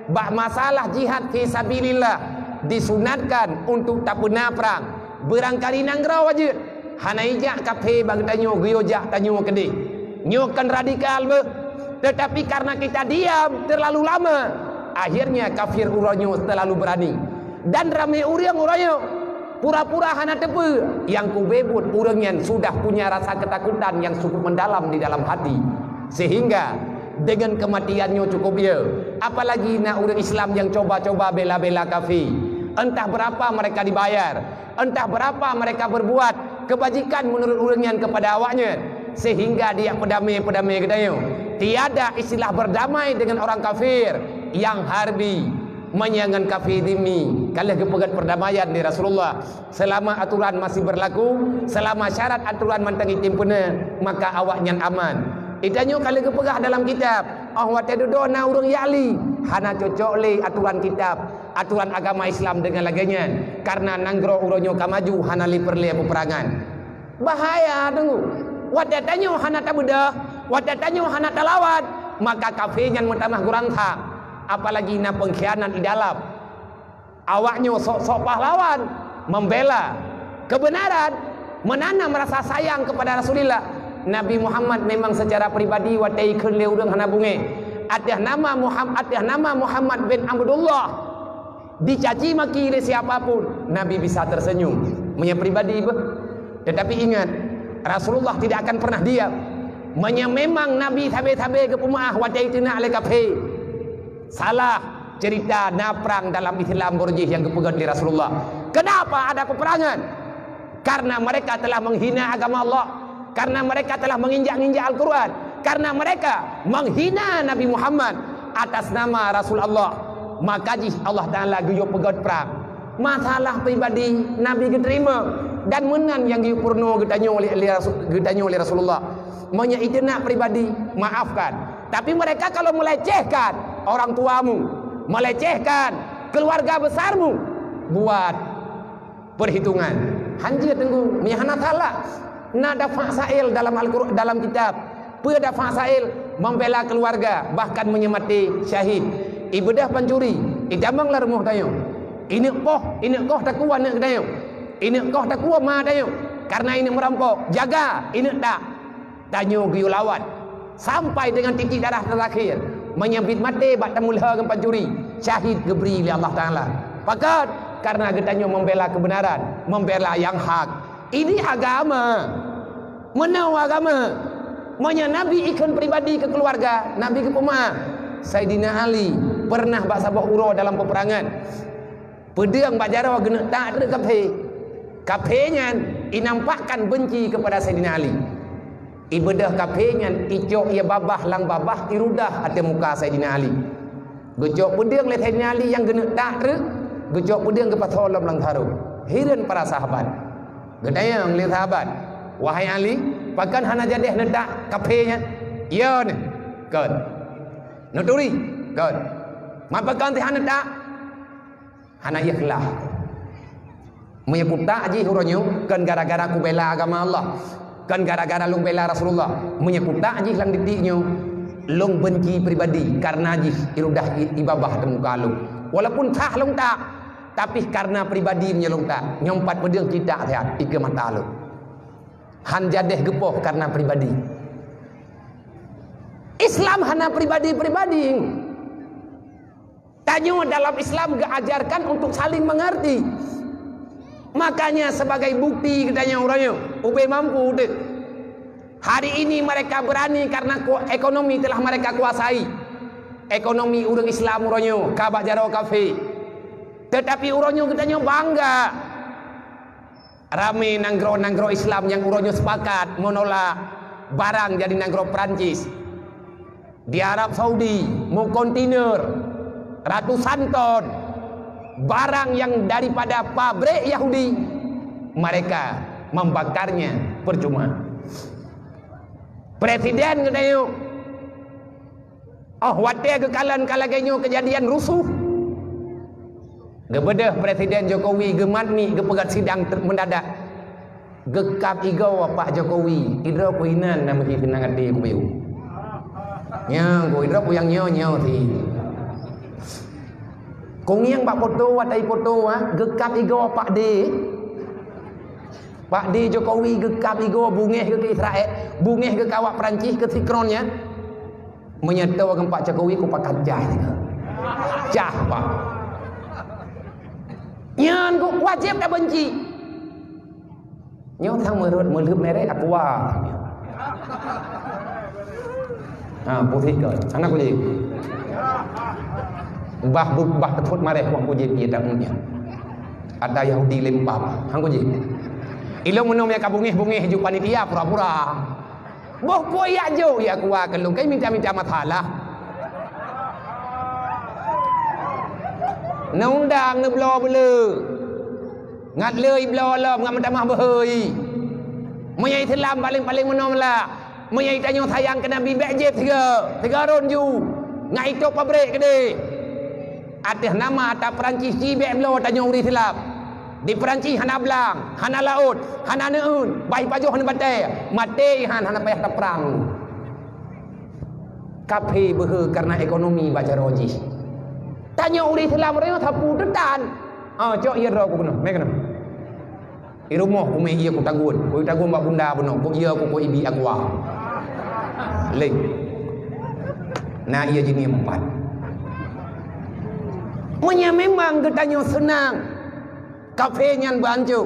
Bak masalah jihad fi sabilillah disunatkan untuk tak pernah perang. Berangkali nangrau aja. Hana ijak kafe bagi tanyo giyojak tanyo kedi. Nyo kan radikal be. Tetapi karena kita diam terlalu lama, akhirnya kafir uranyo terlalu berani. Dan ramai uranyo pura-pura hana tepe. Yang kubebut urangnya sudah punya rasa ketakutan yang cukup mendalam di dalam hati. Sehingga dengan kematiannya cukup ya. Apalagi nak orang Islam yang coba-coba bela-bela kafir. Entah berapa mereka dibayar, entah berapa mereka berbuat kebajikan menurut orangnya kepada awaknya, sehingga dia pedamai-pedamai katanya tiada istilah berdamai dengan orang kafir yang harbi menyangan kafir dimi. Kalau kepegat perdamaian di Rasulullah selama aturan masih berlaku, selama syarat aturan mantangi timpuna, maka awaknya aman. Itanyo kalau kepegah dalam kitab awak tedodo na urang yali hana cocok le aturan kitab, aturan agama Islam dengan laganya, karena nanggro uronyo kamaju hana li perle peperangan. Bahaya tunggu. Wadatanyo hana tabudah, wadatanyo hana talawat, maka kafirnya mentamah kurang tak. Apalagi na pengkhianat di dalam. Awaknya sok-sok pahlawan, membela kebenaran, menanam rasa sayang kepada Rasulullah. Nabi Muhammad memang secara pribadi watai kerle urang hana bunge. Atas nama Muhammad bin Abdullah dicaci maki oleh siapapun, Nabi bisa tersenyum. Punya pribadi tetapi ingat, Rasulullah tidak akan pernah diam. Memang Nabi tabe-tabe ke pemaah watai tina ale kafe. Salah cerita naprang dalam Islam borjih yang kepegang di Rasulullah. Kenapa ada peperangan? Karena mereka telah menghina agama Allah, karena mereka telah menginjak-injak Al-Quran, karena mereka menghina Nabi Muhammad atas nama Rasulullah. Maka Allah Ta'ala guyup pegat perang. Masalah pribadi Nabi diterima dan menan yang purno getanya oleh Rasulullah. Menyaitena pribadi maafkan. Tapi mereka kalau melecehkan orang tuamu, melecehkan keluarga besarmu, buat perhitungan. Hanjir tunggu mihana thala. Nada fasail dalam Al-Quran, dalam kitab. Pada fasail membela keluarga, bahkan menyemati syahid. Ibadah pencuri, idamang larmuh tayo. Ini koh tak kuat nak tayo. Ini koh tak kuat ma tayo. Karena ini merampok, jaga, ini tak. Tanyo giyu lawat. Sampai dengan titik darah terakhir, menyebit mati bak tamulha dengan pencuri, syahid geberi oleh Allah Ta'ala. Pakat karena getanyo membela kebenaran, membela yang hak. Ini agama. Menau agama. Nabi ikon pribadi ke keluarga, Nabi ke pemah. Saidina Ali pernah bak sabah uro dalam peperangan. Pedang bak jarawa gena tak ada kafe. Kafenya inampakkan benci kepada Saidina Ali. Ibadah kafenya icok ia babah lang babah irudah ada muka Saidina Ali. Gejok pedang le Saidina Ali yang gena tak ada. Gejok pedang ke patholom lang tharu. Hiran para sahabat. Gedayang li sahabat, wahai Ali, pakan hana jadeh nedak kafenya. Ya ni, kan. Nuturi, kan. Mapakan teh hana dak. Hana ikhlas. Menyekuta aji huronyo kan gara-gara ku bela agama Allah. Kan gara-gara lung bela Rasulullah. Menyekuta aji lang ditiknyo. Lung benci pribadi karena aji irudah ibabah temu kalung. Walaupun sah lung tak, tapi karena pribadi menyelung tak nyompat pedang tidak lihat tiga mata lu. Han jadeh gepoh karena pribadi. Islam hana pribadi-pribadi. Tanyo dalam Islam diajarkan untuk saling mengerti. Makanya sebagai bukti katanya orangnya, ube mampu deh. Hari ini mereka berani karena ekonomi telah mereka kuasai. Ekonomi orang Islam orangnya, kabak jaro kafe. Tetapi uronyo katanya bangga. Rame nanggro Islam yang uronyo sepakat menolak barang jadi nanggro Perancis. Di Arab Saudi mau kontainer ratusan ton barang yang daripada pabrik Yahudi, mereka membakarnya percuma. Presiden katanya, oh wadah kekalan kalagenyo kejadian rusuh. Gebedah Presiden Jokowi gematni gepegat sidang mendadak. Gekap igau Pak Jokowi, idra kuinan nama hi kenangan di kubiu. Nya go idra ku yang nyo thi. Kong yang pak foto watai foto gekap igau Pak D. Pak D Jokowi gekap igau bungeh ke Israel, bungeh ke kawak Perancis ke Sikronnya. Menyetau dengan Pak Jokowi ku pakat jah. Jah Pak. Nyan ku wajib dah benci. Nyo thang meleup merek aqua. Putih ke. Anak ku jadi. Bah ketut mareh wang ku jadi datangnya. Ada Yahudi lempam. Hang ku jadi. Ilmu menom ya kabungih-bungih ju panitia pura-pura. boh poyak jo ya kuah kalau kai minta-minta masalah. Nundang ne blo bele. Ngat lei blo lam ngam damah behoi. Menyai Islam paling-paling menomlah. Menyai tanyo sayang ke Nabi bejep tiga ron ju. Ngai to pabrik gede. Atas nama atas Perancis si bek blo tanyo uri Islam. Di Perancis hana belang, hana laut, hana neun, bayi pajuh hana batai, mati hana payah perang. Kafe behe karena ekonomi baca roji. Tanya uri Islam orang thapu dedan. Cok iya ro ku benar, mek kena. Di rumah ku mai iya ku tagun bak bunda benar, ku iya ku ibi aku ah. Leh. Nah iya jenis 4. Munya memang ketanya senang. Kafe nyan bancu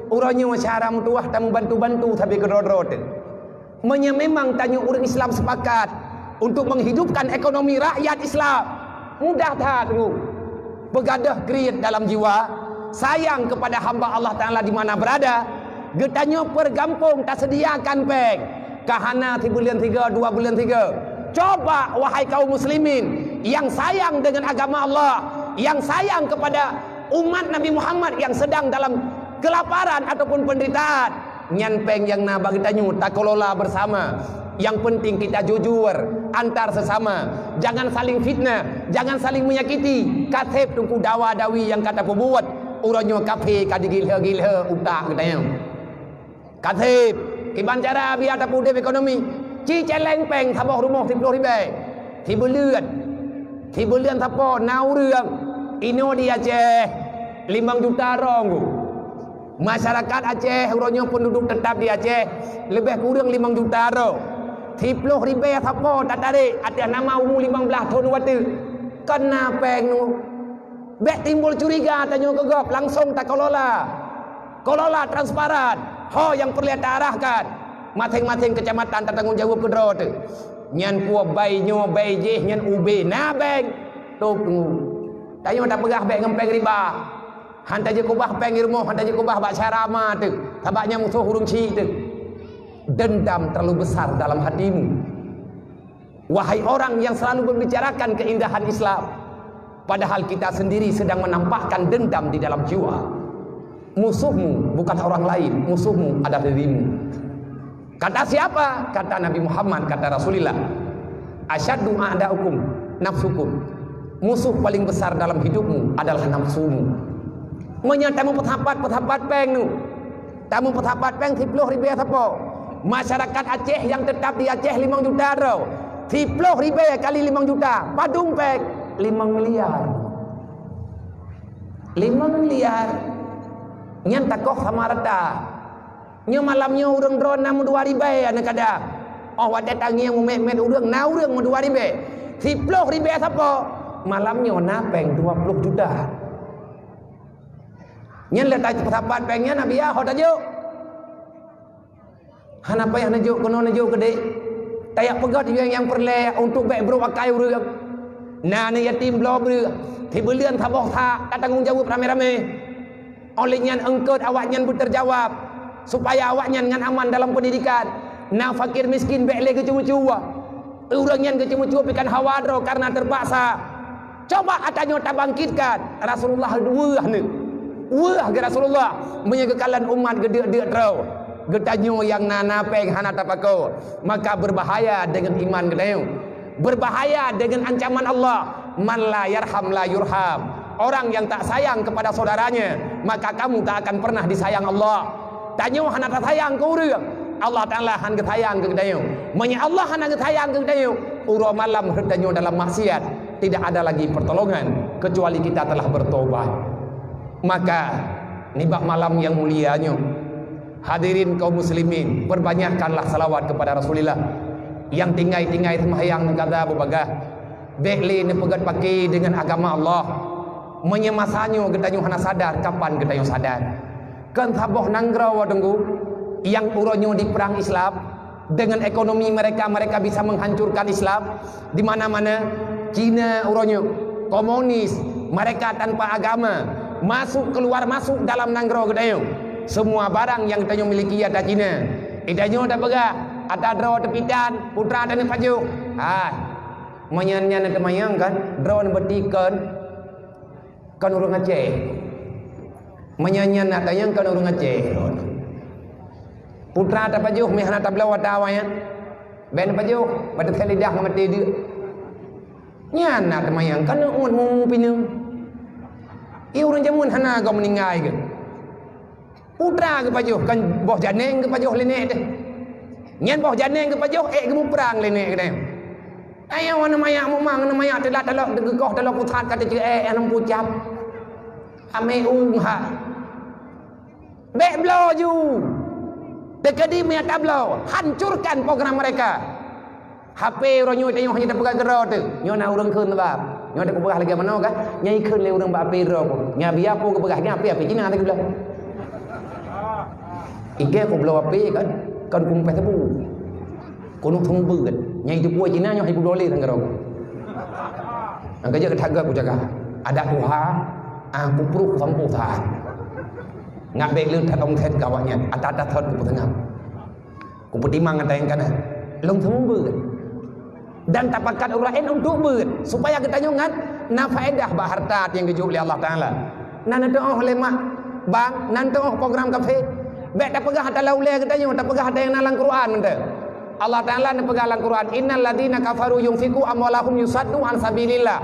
uranya masyarakat mutuah tamu bantu-bantu tapi kerod-rod. Munya memang tanya orang Islam sepakat untuk menghidupkan ekonomi rakyat Islam. Mudah tak tu. Begadah kriat dalam jiwa, sayang kepada hamba Allah Taala di mana berada. Getanya pergampung tak sediakan peng. Kahana 3 bulan 3, 2 bulan 3. Coba wahai kaum muslimin yang sayang dengan agama Allah, yang sayang kepada umat Nabi Muhammad yang sedang dalam kelaparan ataupun penderitaan, nyanpeng yang na bagi tanyu tak kelola bersama. Yang penting kita jujur antar sesama, jangan saling fitnah, jangan saling menyakiti. Katib tungku dawa dawi yang kata pebuat uranyo kafe kadigil-gil utak katanya. Katib kiban cara biar tak pudih ekonomi. Ci celeng peng thabah rumah 10 ribu. Tiba ลื่อนthapo nau reung. Ino di Aceh 5 juta rong. Masyarakat Aceh uranyo penduduk tetap di Aceh lebih kurang 5 juta rong. 10 ribu thapo tak tarik atas nama umur 15 tahun waktu. Kena peng nu. Bek timbul curiga tanya kegop langsung tak kelola. Kelola transparan. Ho yang perlu diarahkan. Masing-masing kecamatan tak tanggung jawab kedro tu. Nyan puak bay nyo bay je nyan ube na beng. Tok tunggu. Tanya tak pegah bek ngempeng riba. Hantar je kubah peng rumah, hantar je kubah bak syarama tu. Tabaknya musuh hurung ci tu. Dendam terlalu besar dalam hatimu. Wahai orang yang selalu membicarakan keindahan Islam, padahal kita sendiri sedang menampakkan dendam di dalam jiwa. Musuhmu bukan orang lain, musuhmu adalah dirimu. Kata siapa? Kata Nabi Muhammad, kata Rasulullah, asyaddu a'da'ukum nafsukum. Musuh paling besar dalam hidupmu adalah nafsumu. Menyatamu pethapat peng nu. Tamu pethapat peng 10 ribu sapo. Masyarakat Aceh yang tetap di Aceh 5 juta ro. 10 ribu kali 5 juta. Padung peng 5 miliar. 5 miliar. Nyan takoh sama rata. Nya malamnya urang drone 2 ribu ana kadang. Oh wadah tangi yang met urang na urang 2 ribu. 10 ribu sapo. Malamnya napeng 20 juta. Nyan letak sahabat pengnya Nabi ya hot aja. Hana payah najuk kono najuk gede. Tayak pegat yang perle untuk baik bro akai urang. Nah ni yatim blo ber. Tiba lian thaboh tha tak tanggung jawab rame-rame. Oleh nyan engkeut awak nyan berterjawab supaya awak nyan ngan aman dalam pendidikan. Nah fakir miskin baik le kecuma-cuma. Urang nyan kecuma-cuma pikan hawadro karena terpaksa. Coba atanya tak bangkitkan Rasulullah dua ni. Wah ke Rasulullah menyegekalan umat gedek-dek terau. Getanyo yang nana peng hana tapako. Maka berbahaya dengan iman getanyo. Berbahaya dengan ancaman Allah. Man la yarham la yurham. Orang yang tak sayang kepada saudaranya, maka kamu tak akan pernah disayang Allah. Tanyo hana tak sayang ke urang. Allah Ta'ala han getayang ke getanyo. Menya Allah hana getayang ke getanyo. Uro malam getanyo dalam maksiat. Tidak ada lagi pertolongan kecuali kita telah bertobat. Maka nibak malam yang mulianya, hadirin kaum muslimin, perbanyakkanlah salawat kepada Rasulullah. Yang tinggai-tinggai sembahyang kata berbagah bekli ni pegat pakai dengan agama Allah. Menyemasanyo getanyo hana sadar kapan getanyo sadar. Kan saboh nanggrau wadenggu yang uronyo di perang Islam dengan ekonomi mereka bisa menghancurkan Islam di mana-mana. Cina uronyo komunis, mereka tanpa agama, masuk keluar masuk dalam nanggro gedayo. Semua barang yang kita miliki ada Cina. Idanyo ada pegah ada draw tepidan putra dan paju menyanyian nak mayangkan draw betikan kan orang Aceh menyanyian nak tayangkan orang Aceh putra tak paju mihna tak belawat awanya ben paju pada lidah mati dia nyan nak mayangkan umur mu pinung orang jamun hana kau meninggal ke putra ke paju kan boh janeng ke paju lenek deh nyan boh janeng ke paju ke perang lenek ke ayo nama yak memang nama yak telah degoh dalam putrat kata je anam pucap ame ha bek blo ju dekadi me tablo hancurkan program mereka HP ronyo tengok hanya pegang gero tu nyo na urang keun bab nyo dak pegah lagi mana kan nyai keun le urang ba api ro nya biar aku ke pegah api cina tadi belah ike ko blo api kan kumpet tebu kono thong beut nyai tu puai cina nyo hai bu dole tang gero ang kerja ketaga ku jaga ada tuha aku pruk sampu tha ngabek lương thật ông thét kawannya atata thot ku tengah ku petimang ngatakan long thong beut dan tapakat Al-Quran untuk beut supaya kita nyongat na faedah bah harta yang dijuk oleh Allah Taala nan doa oleh mak bang nan doa program kafe bek tak pegah ta laule kita nyong tak pegah ta yang nalang Quran mente Allah Taala ne pegah dalam Quran innal ladina kafaru yunfiqu amwalahum yusaddu an sabilillah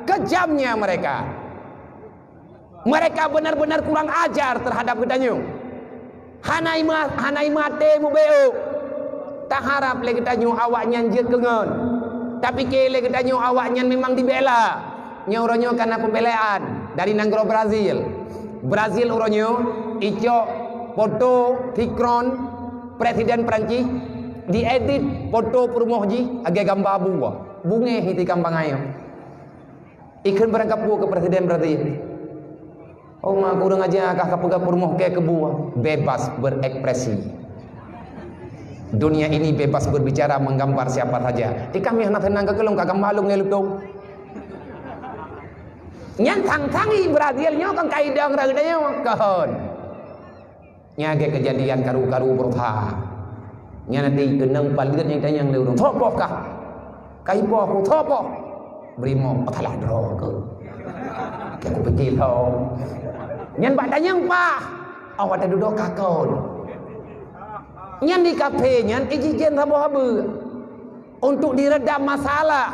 kejamnya mereka benar-benar kurang ajar terhadap kita nyong hanai mate mu beo tak harap le kita nyong awak nyanjit kengen tapi kele kita nyong awaknya memang dibela nyoronyo karena pembelaan dari nanggro Brazil uronyo ijo foto Tikron presiden Perancis diedit foto Purmohji agak gambar bunga hiti kampang ayo ikan berangkap ke presiden Brazil oh mak kurang aja kah kapega Purmoh ke kebuah bebas berekspresi dunia ini bebas berbicara menggambar siapa saja. Kami hendak tenang ke kelong kagam malung ngeluk dong. Nyan tang-tangi Brazil nyo kan kaidang ragdanya kahon. Nyage kejadian karu-karu bertha. Nya nanti geneng palit yang tanyang leurung. Thopoh kah? Kaipoh ku thopoh. Brimo atalah dro ke. Aku pikir tau. Nyan badanyang pah. Awak ada duduk kakon. Nyan di kafe nyan ijijen habu-habu untuk diredam masalah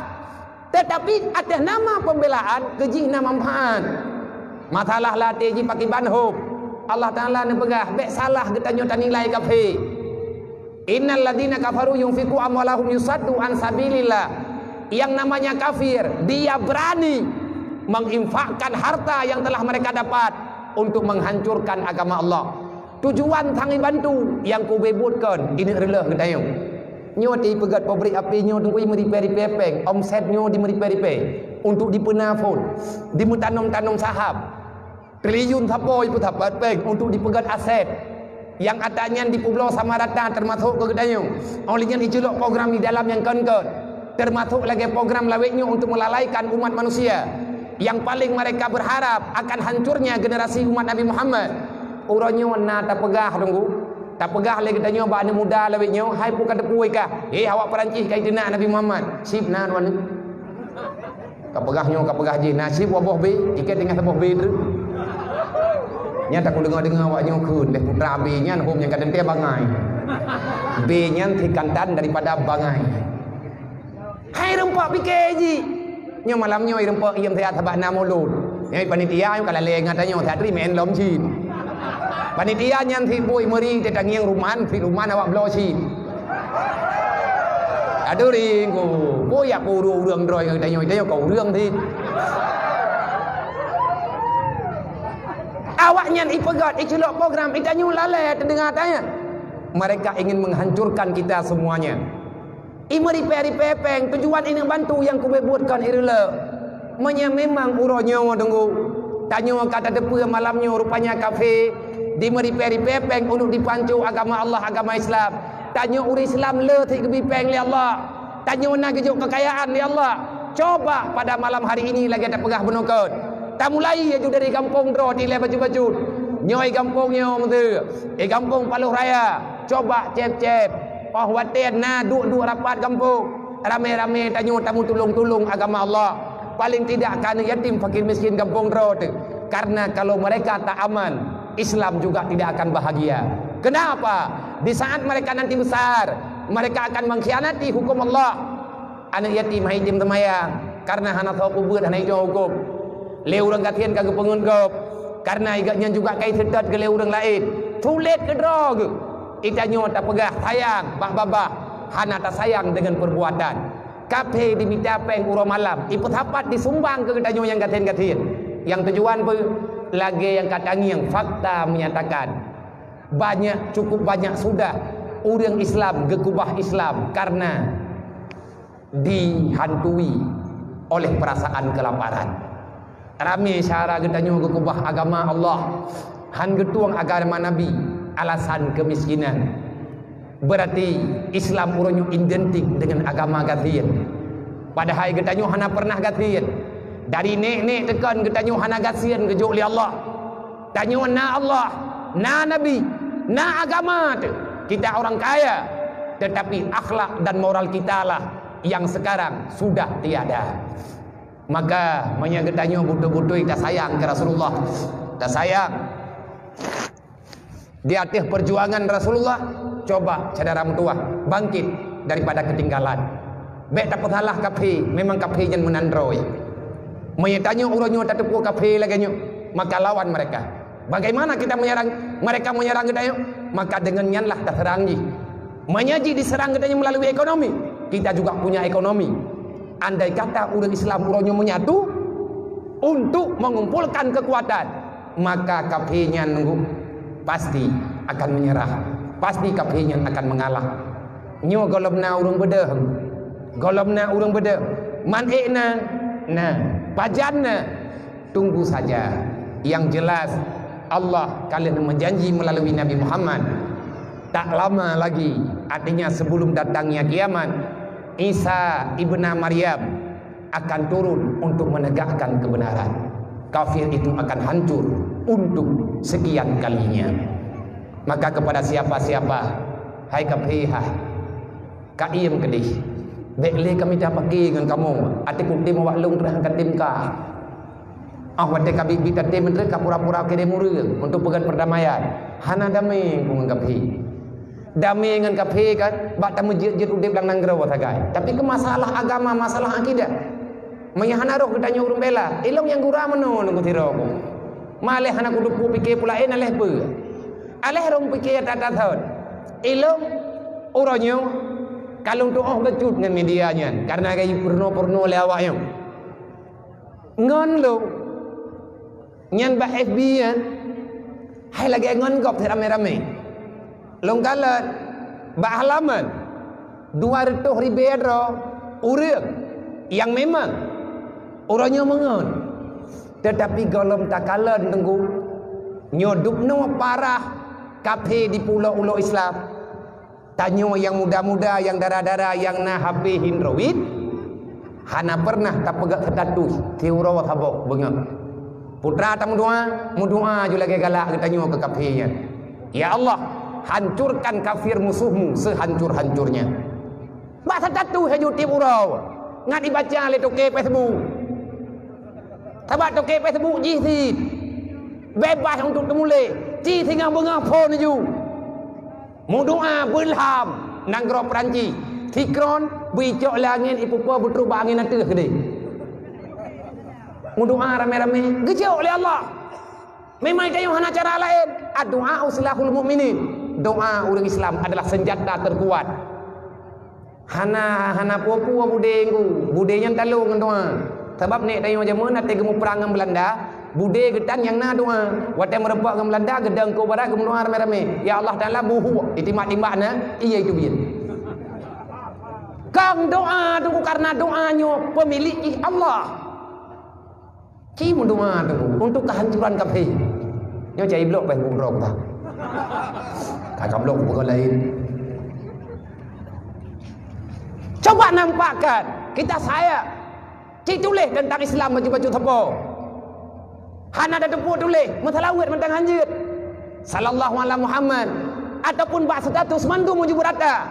tetapi atas nama pembelaan kejihna manfaat masalah lah teji pakai banhub Allah Ta'ala ni pegah bek salah kita nyota nilai kafe innal ladina kafaru yunfiqu amwalahum yusaddu an sabilillah yang namanya kafir dia berani menginfakkan harta yang telah mereka dapat untuk menghancurkan agama Allah. Tujuan tangi bantu yang ku bebutkan ini adalah gedayung nyo ti pegat pabrik api nyo tunggu meri-peri peng omset nyo di meri-peri untuk dipenafun dimutanong-tanong saham triliun sapo ipu dapat peng untuk dipegat aset yang adanya di Pulau Samarata termasuk ke gedayung olehnya diculuk program di dalam yang kon-kon termasuk lagi program laweknya untuk melalaikan umat manusia yang paling mereka berharap akan hancurnya generasi umat Nabi Muhammad. Uronyo na tak pegah tunggu tak pegah lagi kita nyoba ane muda lawik nyo hai pu kada puai kah awak Perancis kai dina Nabi Muhammad sip nan wan ka pegah nyo ka pegah je nasib boh be ikat dengan boh be tu nya tak ku dengar awak nyo keun deh putra be nya hom yang kaden te bangai be nya thikantan daripada bangai hai rempak pikir ji nyo malam nyo rempak iem thea thabak namulud nyai panitia kala le ngatanyo thatri men lom chin panitia nyan thi pui meri te tangiang ruman awak blosi aduh ring ku ya ku rương rồi người ta nhồi teo cầu rương thi awak nyan ipegat icelok program itanyu lale terdengar tanya mereka ingin menghancurkan kita semuanya imeri peri pepeng tujuan ini bantu yang ku buatkan irle memang uronyo tunggu tanyo kata depu malamnya rupanya kafe di meri-peri pepeng untuk dipancu agama Allah, agama Islam. Tanya uri Islam le ti kebipeng li Allah. Tanya nak kejuk kekayaan li Allah. Coba pada malam hari ini lagi ada pegah benokot. Tak mulai ya dari kampung Dro di le baju-baju. Nyoi kampung nyo mentu. Kampung Paluh Raya. Coba cep-cep oh waten na duk rapat kampung, rame-rame tanya tamu tolong agama Allah. Paling tidak kerana yatim fakir miskin kampung roh tu. Karena kalau mereka tak aman, Islam juga tidak akan bahagia. Kenapa? Di saat mereka nanti besar, mereka akan mengkhianati hukum Allah. Anak yatim hai tim temayang karena hana tahu kubur hana itu hukum. Le urang katian kagak pengungkap karena igaknya juga kai sedat ke le urang lain. Tulet ke drog. Itanya tak pegah sayang bak babah hana tak sayang dengan perbuatan. Kape diminta peng uro malam. Ipu tapat disumbang ke katanya yang katian. Yang tujuan pun lagi yang katangi yang fakta menyatakan cukup banyak sudah orang Islam gekubah Islam karena dihantui oleh perasaan kelaparan. Rame syara getanya gekubah agama Allah, han getuang agama Nabi alasan kemiskinan. Berarti Islam uronyo identik dengan agama gathien. Padahal getanya hana pernah gathien. Dari nek tekan getanya hana gathien kejuk li Allah. Tanya na Allah, na Nabi, na agama tu. Kita orang kaya, tetapi akhlak dan moral kita lah yang sekarang sudah tiada. Maka menyagetanya butuh-butuh kita sayang ke Rasulullah. Kita sayang di atas perjuangan Rasulullah. Coba cadar tua bangkit daripada ketinggalan. Bek tak salah kafe, memang kafe yang menandroi. Menyatanya uronyo tak tepu kafe lagi nyo, maka lawan mereka. Bagaimana kita menyerang mereka menyerang kita? Maka dengan nyanlah tak serangi. Menyaji diserang kita melalui ekonomi. Kita juga punya ekonomi. Andai kata orang Islam uronyo menyatu untuk mengumpulkan kekuatan, maka kafirnya nunggu pasti akan menyerah, pasti kafirnya akan mengalah. Nyo golomna urang beda, golomna urang beda, manekna, nah pajanna tunggu saja. Yang jelas Allah kalian menjanji melalui Nabi Muhammad tak lama lagi, artinya sebelum datangnya kiamat, Isa ibnu Maryam akan turun untuk menegakkan kebenaran. Kafir itu akan hancur untuk sekian kalinya. Maka kepada siapa-siapa, hai kafir, kaiem kedih, bekle kami dah pergi dengan kamu, ati kutim awak lung terang katim ka. Wate kabi bita tim mereka pura-pura ke demurung untuk pegang perdamaian. Hana damai dengan kafir. Damai dengan kafir kan, bak tamu jid udip lang nanggraw tagai. Tapi ke masalah agama, masalah akidah. Mayahana roh ketanya urung bela. Ilong yang gura mano nunggu tiroko. Maleh hana kudu pikir pula aleh pe. Aleh rong pikir tak tahu. Ilong uronyo kalung doa gecut dengan medianya karena kayu porno le awaknya. Ngon lo. Nyan ba FB kan. Hai lagi ngon gop rame-rame. Longgalan ba halaman 200 ribu urang yang memang orangnya mengon, tetapi golom takalan tunggu nyodupno parah kafe di pulau-pulau Islam. Tanyo yang muda-muda, yang darah-darah, yang na HP hindrawit hana pernah tak pegak status tiura habok bengam putra tamu doa ju lagi galak tanyo ke kafenya. Ya Allah, hancurkan kafir musuhmu sehancur-hancurnya. Bahasa tatu haju tim urau. Ngat dibaca le toke Facebook. Tabat toke Facebook jihid. Bebas untuk temule. Ji tinggal mengapa naju. Mu doa berham nang gro Perancis. Tikron bicok langit ipupa betul angin nanti gede. Mu doa rame-rame gejok oleh Allah. Memang kayu hana cara lain. Doa uslahul mukminin. Doa orang Islam adalah senjata terkuat. Hana pupu budengku, budenya talung doa. Sebab nek tayo jaman ate gemu perang dengan Belanda, bude gedan yang na doa. Wate merebak dengan Belanda gedang ko barat gemu doa rame-rame. Ya Allah Taala buhu itimak-timakna iya itu biar. Kang doa tu karena doanya pemilik Allah. Cium doa tu untuk kehancuran kafir. Nyo cai blok pen buruk ta. Kakak blok bukan lain. Coba nampakkan kita saya tulis tentang Islam baju-baju tepo. Hana ada tepu tulis masalawat tentang hanjit. Sallallahu alaihi Muhammad ataupun bak status mandu muju berata.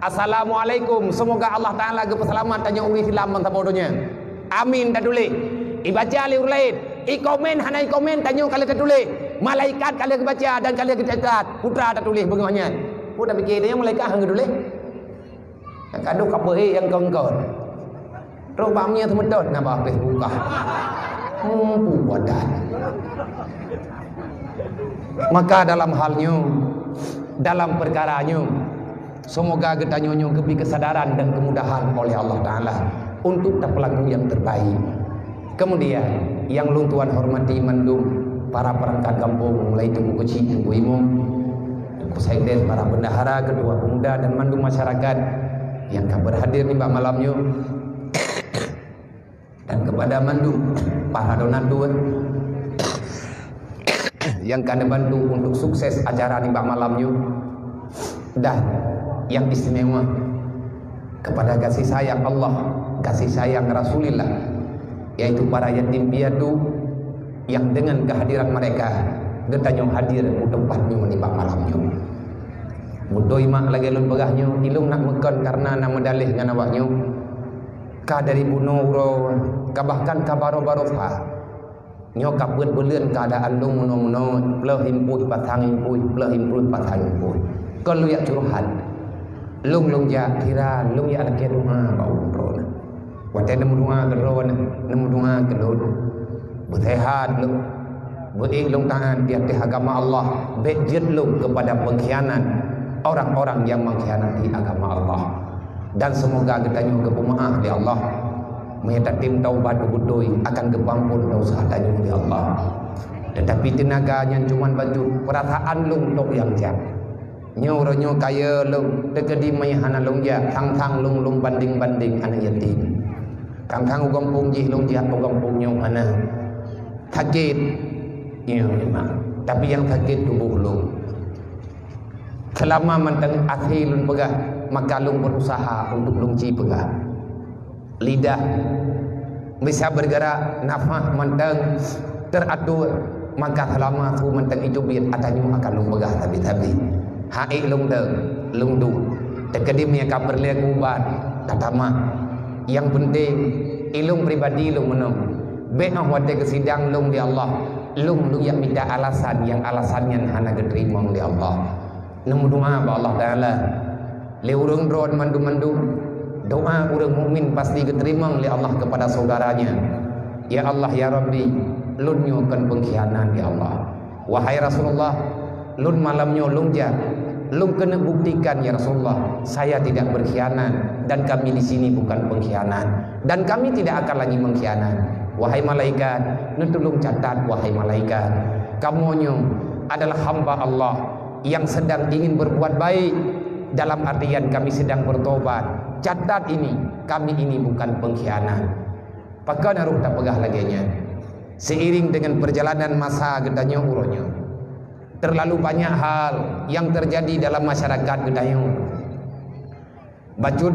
Assalamualaikum, semoga Allah Ta'ala selamat tanya uri Islam mentabodonya. Amin tak tulis. Ibaca li lain. I komen hanai komen tanya kali tak tulis. Malaikat kali baca dan kali catat. Putra tak tulis bagaimana? Putra fikir dia malaikat hang tulis. Kadang apa yang kau. Terus bangnya temedot napa Facebook kah? Wadah. Maka dalam halnya, dalam perkaranya, semoga kita nyonyo kebi kesadaran dan kemudahan oleh Allah Ta'ala untuk tak pelaku yang terbaik. Kemudian yang lung tuan hormati mandum para perangkat kampung, mulai tunggu kecil, tunggu imam, tunggu sekdes, para bendahara, ketua pemuda dan mandum masyarakat yang berhadir di malamnya, dan kepada mandum para donatur yang kami bantu untuk sukses acara di malamnya, dan yang istimewa kepada kasih sayang Allah, kasih sayang Rasulullah, yaitu para yatim piatu yang dengan kehadiran mereka getanya hadir di tempatnya di malamnya. Budoi mak lagi lun begahnya ilung nak mekon karena nama dalih dengan awaknya ka dari bunuh uro ka bahkan ka baro-barofa nyo ka beut-beuleun keadaan lung muno-muno pleuh himpuh patang himpuh pleuh himpuh patang himpuh kon lu ya curhat lung ja kira lung ya lagi doa ba umroh wa teh nemu doa kedron nemu doa kedon bersehat lu being lung taat di atas agama Allah bejit lung kepada pengkhianat orang-orang yang mengkhianati agama Allah. Dan semoga kita juga pemaaf di Allah, minta tim taubat budoi akan kepampun dosa tanya di Allah. Tetapi tenaganya cuma baju perasaan lung tok yang jam nyo kaya lung tegedi mayhana lung ja thang lung banding anak yatim thang ugam pung ji lung ja ugam pung nyo ana sakit ya memang, tapi yang sakit tubuh lung. Selama menteng akhir lun pegah, maka lung berusaha untuk lungci pegah. Lidah bisa bergerak, nafas menteng teratur, maka selama tu menteng itu biar atanya akan lung pegah tapi hai lung teng lung du terkedimnya kabar liak ubat tatama. Yang penting ilung pribadi lung menung be'ah wate kesidang lung di Allah lung yang minta alasan yang alasannya hana keterima di Allah. Nemu doa ba Allah Ta'ala le urang dron mandum doa urang mukmin pasti diterima oleh Allah kepada saudaranya. Ya Allah ya Rabbi lun nyokan pengkhianat ya Allah. Wahai Rasulullah lun malamnya lung ja lung kena buktikan ya Rasulullah saya tidak berkhianat dan kami di sini bukan pengkhianat dan kami tidak akan lagi mengkhianat. Wahai malaikat nutulung catat wahai malaikat kamunya adalah hamba Allah yang sedang ingin berbuat baik, dalam artian kami sedang bertobat. Catat ini, kami ini bukan pengkhianat. Pakai naruh tak pegah laginya. Seiring dengan perjalanan masa gedanya uronya, terlalu banyak hal yang terjadi dalam masyarakat gedanya. Bajut.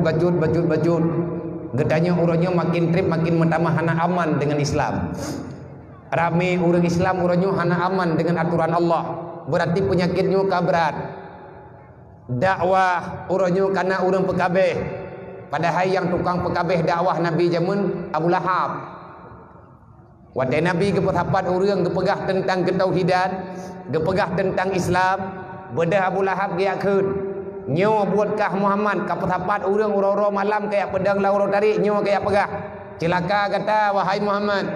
Gedanya uronya makin trip makin menambah hana aman dengan Islam. Rame orang Islam uronya hana aman dengan aturan Allah. Berarti penyakitnya kabrat. Dakwah uranyo karena urang pekabeh. Padahal yang tukang pekabeh dakwah Nabi zaman Abu Lahab. Wadai Nabi kepesapat urang kepegah tentang ketauhidan, kepegah tentang Islam, bedah Abu Lahab giakeun. Nyo buatkah Muhammad kepesapat urang uro-uro malam kayak pedang lauro tarik nyo kayak pegah. Celaka kata wahai Muhammad.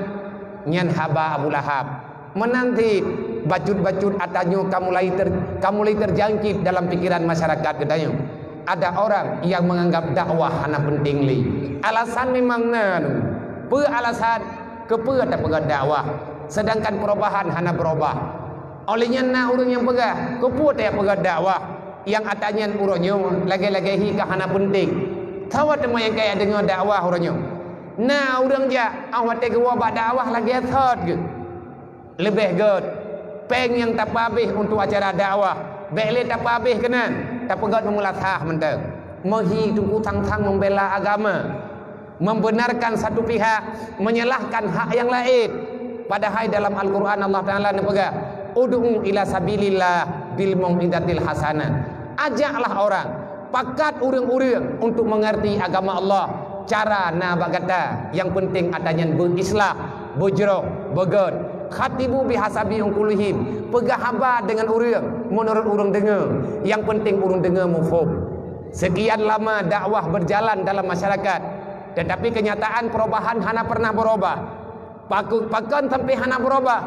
Nyan haba Abu Lahab. Menanti bacut-bacut atanya kamu mulai terjangkit dalam pikiran masyarakat katanya. Ada orang yang menganggap dakwah hana penting li. Alasan memang nanu. Pe alasan kepe ada pegang dakwah. Sedangkan perubahan hana berubah. Olehnya na urang yang pegah, kepe ada pegang dakwah. Yang atanya urangnya lagi-lagi hika hana penting. Tawat tema yang kayak dengan dakwah urangnya. Nah urang ja awat te gua dakwah lagi thot ke. Lebih good peng yang tak habis untuk acara dakwah bele tak habis kena tak pegat memulatah mentang mehi tunggu tang-tang membela agama membenarkan satu pihak menyalahkan hak yang lain padahal dalam Al-Quran Allah Ta'ala nepegak ud'u ila sabilillah bil mau'izatil hasanah ajaklah orang pakat urang-urang untuk mengerti agama Allah. Cara na bagata yang penting adanya berislah, bujroh, begod. Khatibu bihasabi ungkulihim. Pegah haba dengan urang menurut urang dengar. Yang penting urang dengar mufhum. Sekian lama dakwah berjalan dalam masyarakat, tetapi kenyataan perubahan hana pernah berubah. Pakan sampai hana berubah.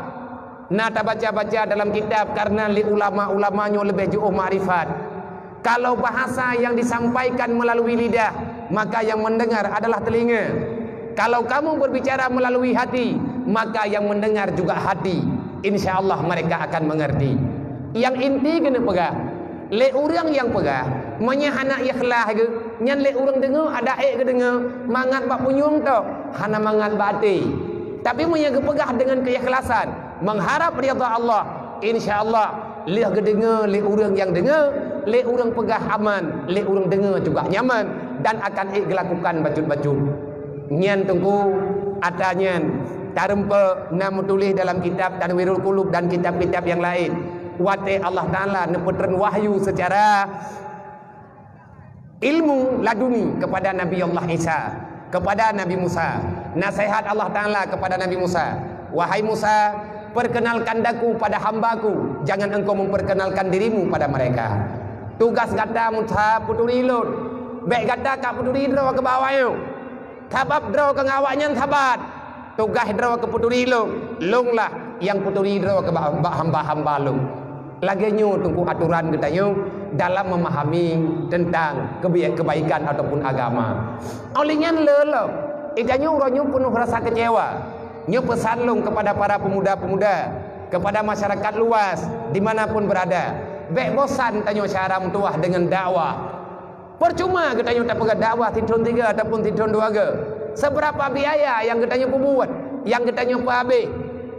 Nah, tak baca-baca dalam kitab karena li ulama-ulamanya lebih jauh ma'rifat. Kalau bahasa yang disampaikan melalui lidah, maka yang mendengar adalah telinga. Kalau kamu berbicara melalui hati, maka yang mendengar juga hati. Insya Allah mereka akan mengerti. Yang inti kena pegah. Le orang yang pegah, menyahana ikhlas ke, nyan le orang dengar ada ke dengar, mangat bak punyung tu, hana mangat bati. Tapi menyang pegah dengan keikhlasan, mengharap ridha Allah. Insya Allah le dengar, le orang yang dengar, le orang pegah aman, le orang dengar juga nyaman dan akan lakukan bacut-bacut. Nyan tunggu adanya tarempe nama tulis dalam kitab Tanwirul Qulub dan kitab-kitab yang lain. Wate Allah Ta'ala neputren wahyu secara ilmu laduni kepada Nabi Allah Isa, kepada Nabi Musa. Nasihat Allah Ta'ala kepada Nabi Musa, wahai Musa, perkenalkan daku pada hambaku, jangan engkau memperkenalkan dirimu pada mereka. Tugas kata Musa puturi lut, baik kata kak puturi draw ke bawahnya, kabab draw ke ngawaknya sabat. Tugas draw ke puturi lut, lunglah yang puturi draw ke hamba-hamba lu. Laginya tunggu aturan katanya dalam memahami tentang kebaikan ataupun agama. Olehnya lelok, idanya orangnya penuh rasa kecewa. Nya pesan long kepada para pemuda-pemuda, kepada masyarakat luas dimanapun berada. Bek bosan tanya cara mentuah dengan dakwah. Percuma katanya tak pegang dakwah tidun 3 ataupun tidun 2 ke. Seberapa biaya yang katanya buat, yang katanya habis.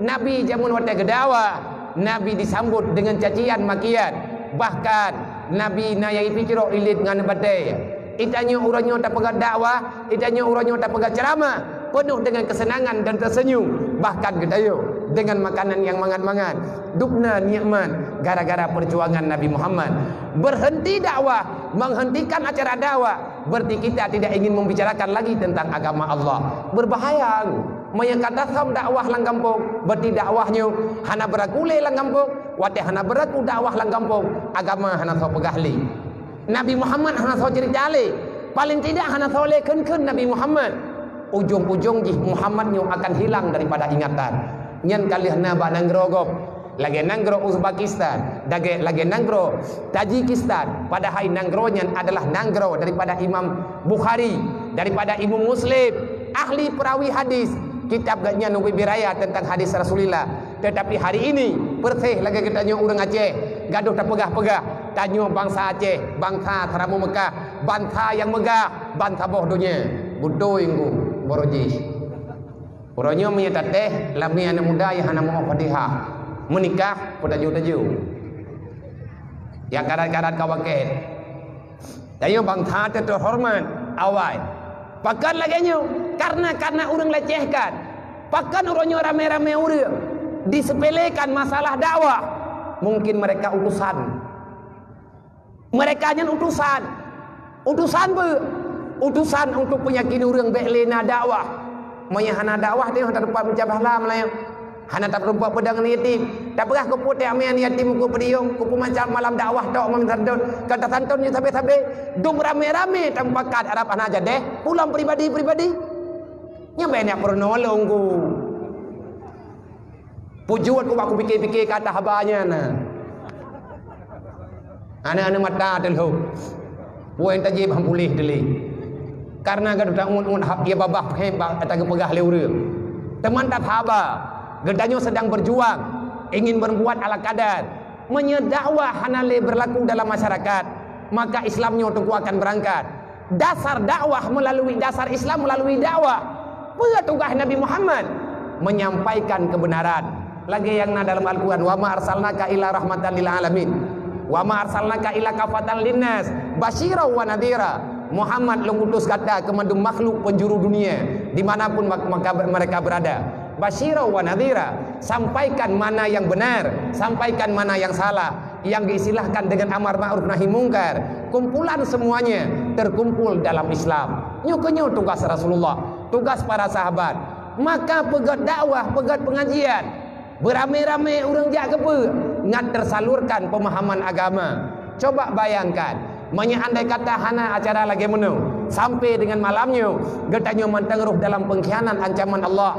Nabi jamun wate ke dakwah, Nabi disambut dengan cacian makian. Bahkan Nabi nayai pikiro ilit dengan badai. Itanya urangnya tak pegang dakwah, itanya urangnya tak pegang ceramah, penuh dengan kesenangan dan tersenyum. Bahkan gedayo dengan makanan yang mangat-mangat. Dubna nikmat gara-gara perjuangan Nabi Muhammad. Berhenti dakwah, menghentikan acara dakwah, berarti kita tidak ingin membicarakan lagi tentang agama Allah. Berbahaya. Menyangkata sam dakwah lang kampung, berarti dakwahnya hana berakule lang kampung, wate hana beratu dakwah lang kampung, agama hana so pegahli. Nabi Muhammad hana so cerita le, paling tidak hana so le ken Nabi Muhammad. Ujung-ujung jih Muhammadnya akan hilang daripada ingatan. Nyan kali hana ba nanggro gop, lagi nanggro Uzbekistan, lagi nanggro Tajikistan. Padahal nanggronya adalah nanggro daripada Imam Bukhari, daripada Imam Muslim, ahli perawi hadis. Kitab gaknya Nabi Biraya tentang hadis Rasulullah. Tetapi hari ini Persih lagi kita tanya orang Aceh, gaduh tak pegah-pegah. Tanya bangsa Aceh, bangsa Teramu Mekah, bangsa yang megah, bangsa boh dunia. Bodoh inggu boroji. Orangnya menyatakan teh lami anak muda yang hana mau Fatihah menikah pada taju-taju. Yang karat-karat kawaket. Tanya bangsa terhormat awal. Pakan laginya karena orang lecehkan. Pakan orangnya rame-rame orang disepelekan masalah dakwah. Mungkin mereka utusan. Mereka hanya utusan. Utusan untuk penyakit orang beklena dakwah. Menyahana dakwah dia tak dapat mencabahlah melayang. Hana tak rupa pedang yatim. Tak pernah ku putih amian yatim ku pediung, ku macam malam dakwah tok memsantun. Kata santunnya sampai-sampai dum rame-rame tampakat Arab aja deh. Pulang pribadi-pribadi. Nya banyak pernolong ku. Pujuan ku aku fikir-fikir kata habanya nah. Anak-anak mata telho. Puan tajib hampulih deli. Karena gaduh tak un hak ia babah hembak atau pegah leureum. Teman tak haba. Gedanya sedang berjuang, ingin berbuat ala kadar, menyedakwah hanale berlaku dalam masyarakat, maka Islamnya tentu akan berangkat. Dasar dakwah melalui dasar Islam melalui dakwah. Apa tugas Nabi Muhammad? Menyampaikan kebenaran. Lagi yang dalam Al-Quran, wa ma arsalnaka illa rahmatan lil alamin, wa ma arsalnaka illa kafatan linnas, basyira wa nadhira. Muhammad mengutus kata kepada makhluk penjuru dunia dimanapun mereka berada. Basyira wa nadhira, sampaikan mana yang benar, sampaikan mana yang salah, yang diistilahkan dengan amar ma'ruf nahi mungkar, kumpulan semuanya terkumpul dalam Islam. Nyukunyo tugas Rasulullah, tugas para sahabat. Maka pegat dakwah, pegat pengajian, beramai-ramai orang jak kepe ngat tersalurkan pemahaman agama. Coba bayangkan, andai kata hana acara lagi menu sampai dengan malamnya getanyo mentengeruh dalam pengkhianat ancaman Allah.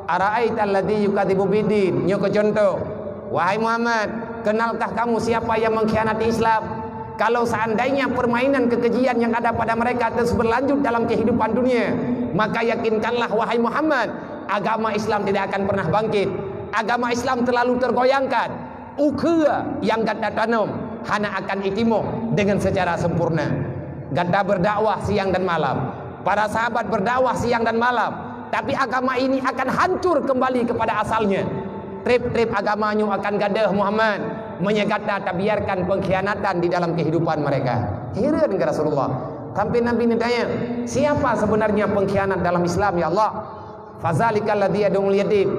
Ara'aital ladzi yukadzibu bidin. Nyo ke contoh, wahai Muhammad, kenalkah kamu siapa yang mengkhianati Islam? Kalau seandainya permainan kekejian yang ada pada mereka terus berlanjut dalam kehidupan dunia, maka yakinkanlah wahai Muhammad, agama Islam tidak akan pernah bangkit. Agama Islam terlalu tergoyangkan. Ukha yang gata tanam hana akan itimo dengan secara sempurna. Gata berdakwah siang dan malam, para sahabat berdakwah siang dan malam, tapi agama ini akan hancur kembali kepada asalnya. Trip-trip agamanya akan gadah Muhammad, menyegata tak biarkan pengkhianatan di dalam kehidupan mereka. Heran ke Rasulullah. Sampai Nabi ni tanya, siapa sebenarnya pengkhianat dalam Islam ya Allah? Fazalikal ladzi yad'ul yatim.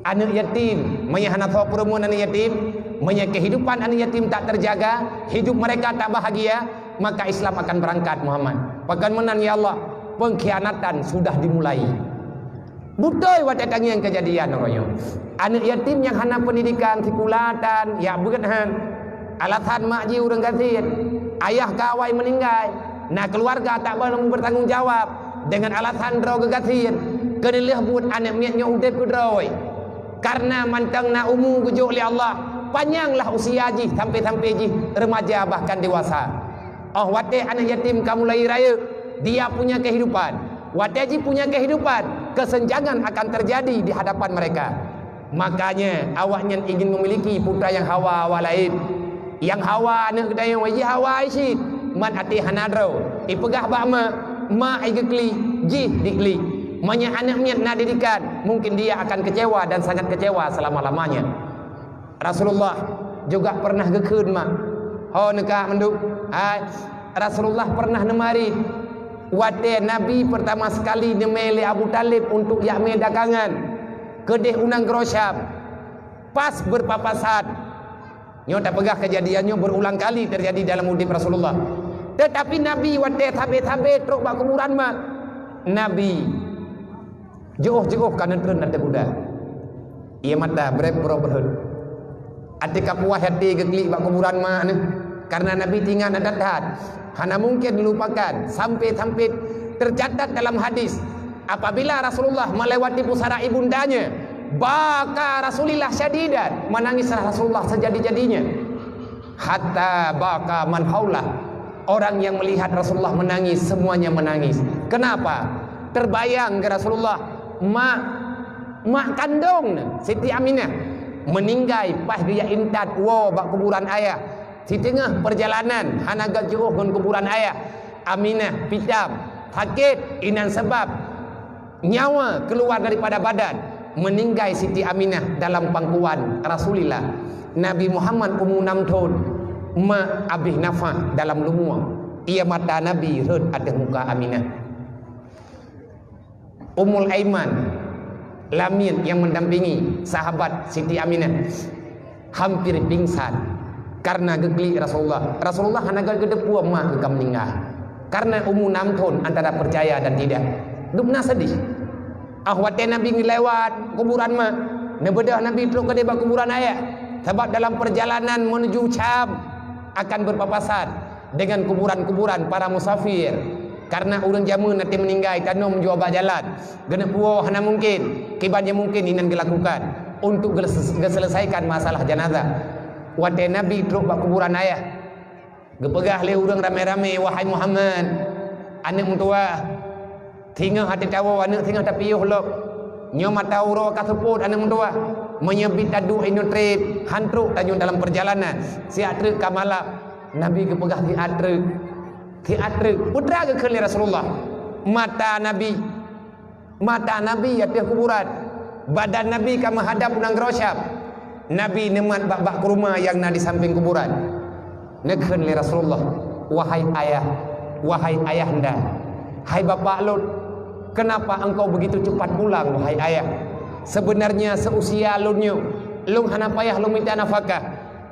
Anak yatim, menyahana perempuan anak yatim, kehidupan anak yatim tak terjaga, hidup mereka tak bahagia, maka Islam akan berangkat Muhammad. Bagaimana ya Allah? Pengkhianatan sudah dimulai. Betul watak yang kejadian orangnya. Anak yatim yang hana pendidikan sekolahatan, ya bukan alasan makji orang gasit, ayah kawai meninggal, nah keluarga tak boleh bertanggung jawab dengan alasan droga gasit, kena buat anak miatnya udah kudroi. Karena mantang na umum kujuk oleh Allah, panjanglah usia ji sampai ji remaja bahkan dewasa. Oh watak anak yatim kamu lahir raya, dia punya kehidupan. Wadaji punya kehidupan, kesenjangan akan terjadi di hadapan mereka. Makanya awaknya ingin memiliki putra yang hawa lain. Yang hawa anak kedai waji hawa isyid man ati hanadro ipegah bakma ma igekli ji dikli. Manya anak miat nak didikan, mungkin dia akan kecewa dan sangat kecewa selama-lamanya. Rasulullah juga pernah gekun mak. Ho nekak menduk. Rasulullah pernah nemari wate Nabi pertama sekali nemeli Abu Talib untuk yakme dagangan kedeh unang grosyam pas berpapasan. Nyo tak pegah kejadiannya berulang kali terjadi dalam hidup Rasulullah. Tetapi Nabi wate tabe-tabe truk bak kuburan mak. Nabi jauh-jauh kanan turun ada kuda. Ia mata berhut. Atika puah hati gegli bak kuburan mak ni. Karena Nabi tinggal nadat hana mungkin dilupakan sampai tercatat dalam hadis apabila Rasulullah melewati pusara ibundanya baka Rasulullah syadidan, menangis Rasulullah sejadi-jadinya, hatta baka man haulah, orang yang melihat Rasulullah menangis semuanya menangis. Kenapa? Terbayang ke Rasulullah mak kandung Siti Aminah meninggal pas dia intat bak kuburan ayah. Di tengah perjalanan hanaga jauh dengan kuburan ayah Aminah pitam sakit inan sebab nyawa keluar daripada badan, meninggal Siti Aminah dalam pangkuan Rasulullah. Nabi Muhammad umur 6 tahun ma abih nafas dalam lumua, ia mata Nabi red ada muka Aminah. Ummul Aiman Lamin yang mendampingi sahabat Siti Aminah hampir pingsan karena gegli Rasulullah. Rasulullah hana gedepu mah ke meninggal. Karena umur 6 tahun antara percaya dan tidak. Dupna sedih. Wate Nabi lewat kuburan mah. Nebedah Nabi terus ke debak kuburan ayah. Sebab dalam perjalanan menuju Syam akan berpapasan dengan kuburan-kuburan para musafir. Karena urang jamu nanti meninggal tanam menjual jalan. Gedepu hana mungkin. Kibannya mungkin inan dilakukan untuk selesaikan masalah jenazah. Wate Nabi truk bak kuburan ayah. Gepegah le urang ramai-ramai, wahai Muhammad, anak mentua tinggal hati tahu anak tinggal tapiuh lok. Nyo mata uro kaseput anak mentua menyebit adu ino trip hantruk tanyo dalam perjalanan. Si atre kamalap Nabi gepegah di atre putra ke kali Rasulullah. Mata Nabi atas kuburan. Badan Nabi ka menghadap unang grosyam. Nabi nemat bak kurma yang na di samping kuburan. Nekhen li Rasulullah, wahai ayahanda, hai bapak lut, kenapa engkau begitu cepat pulang wahai ayah? Sebenarnya seusia lunyo, lung hana payah lung minta nafkah.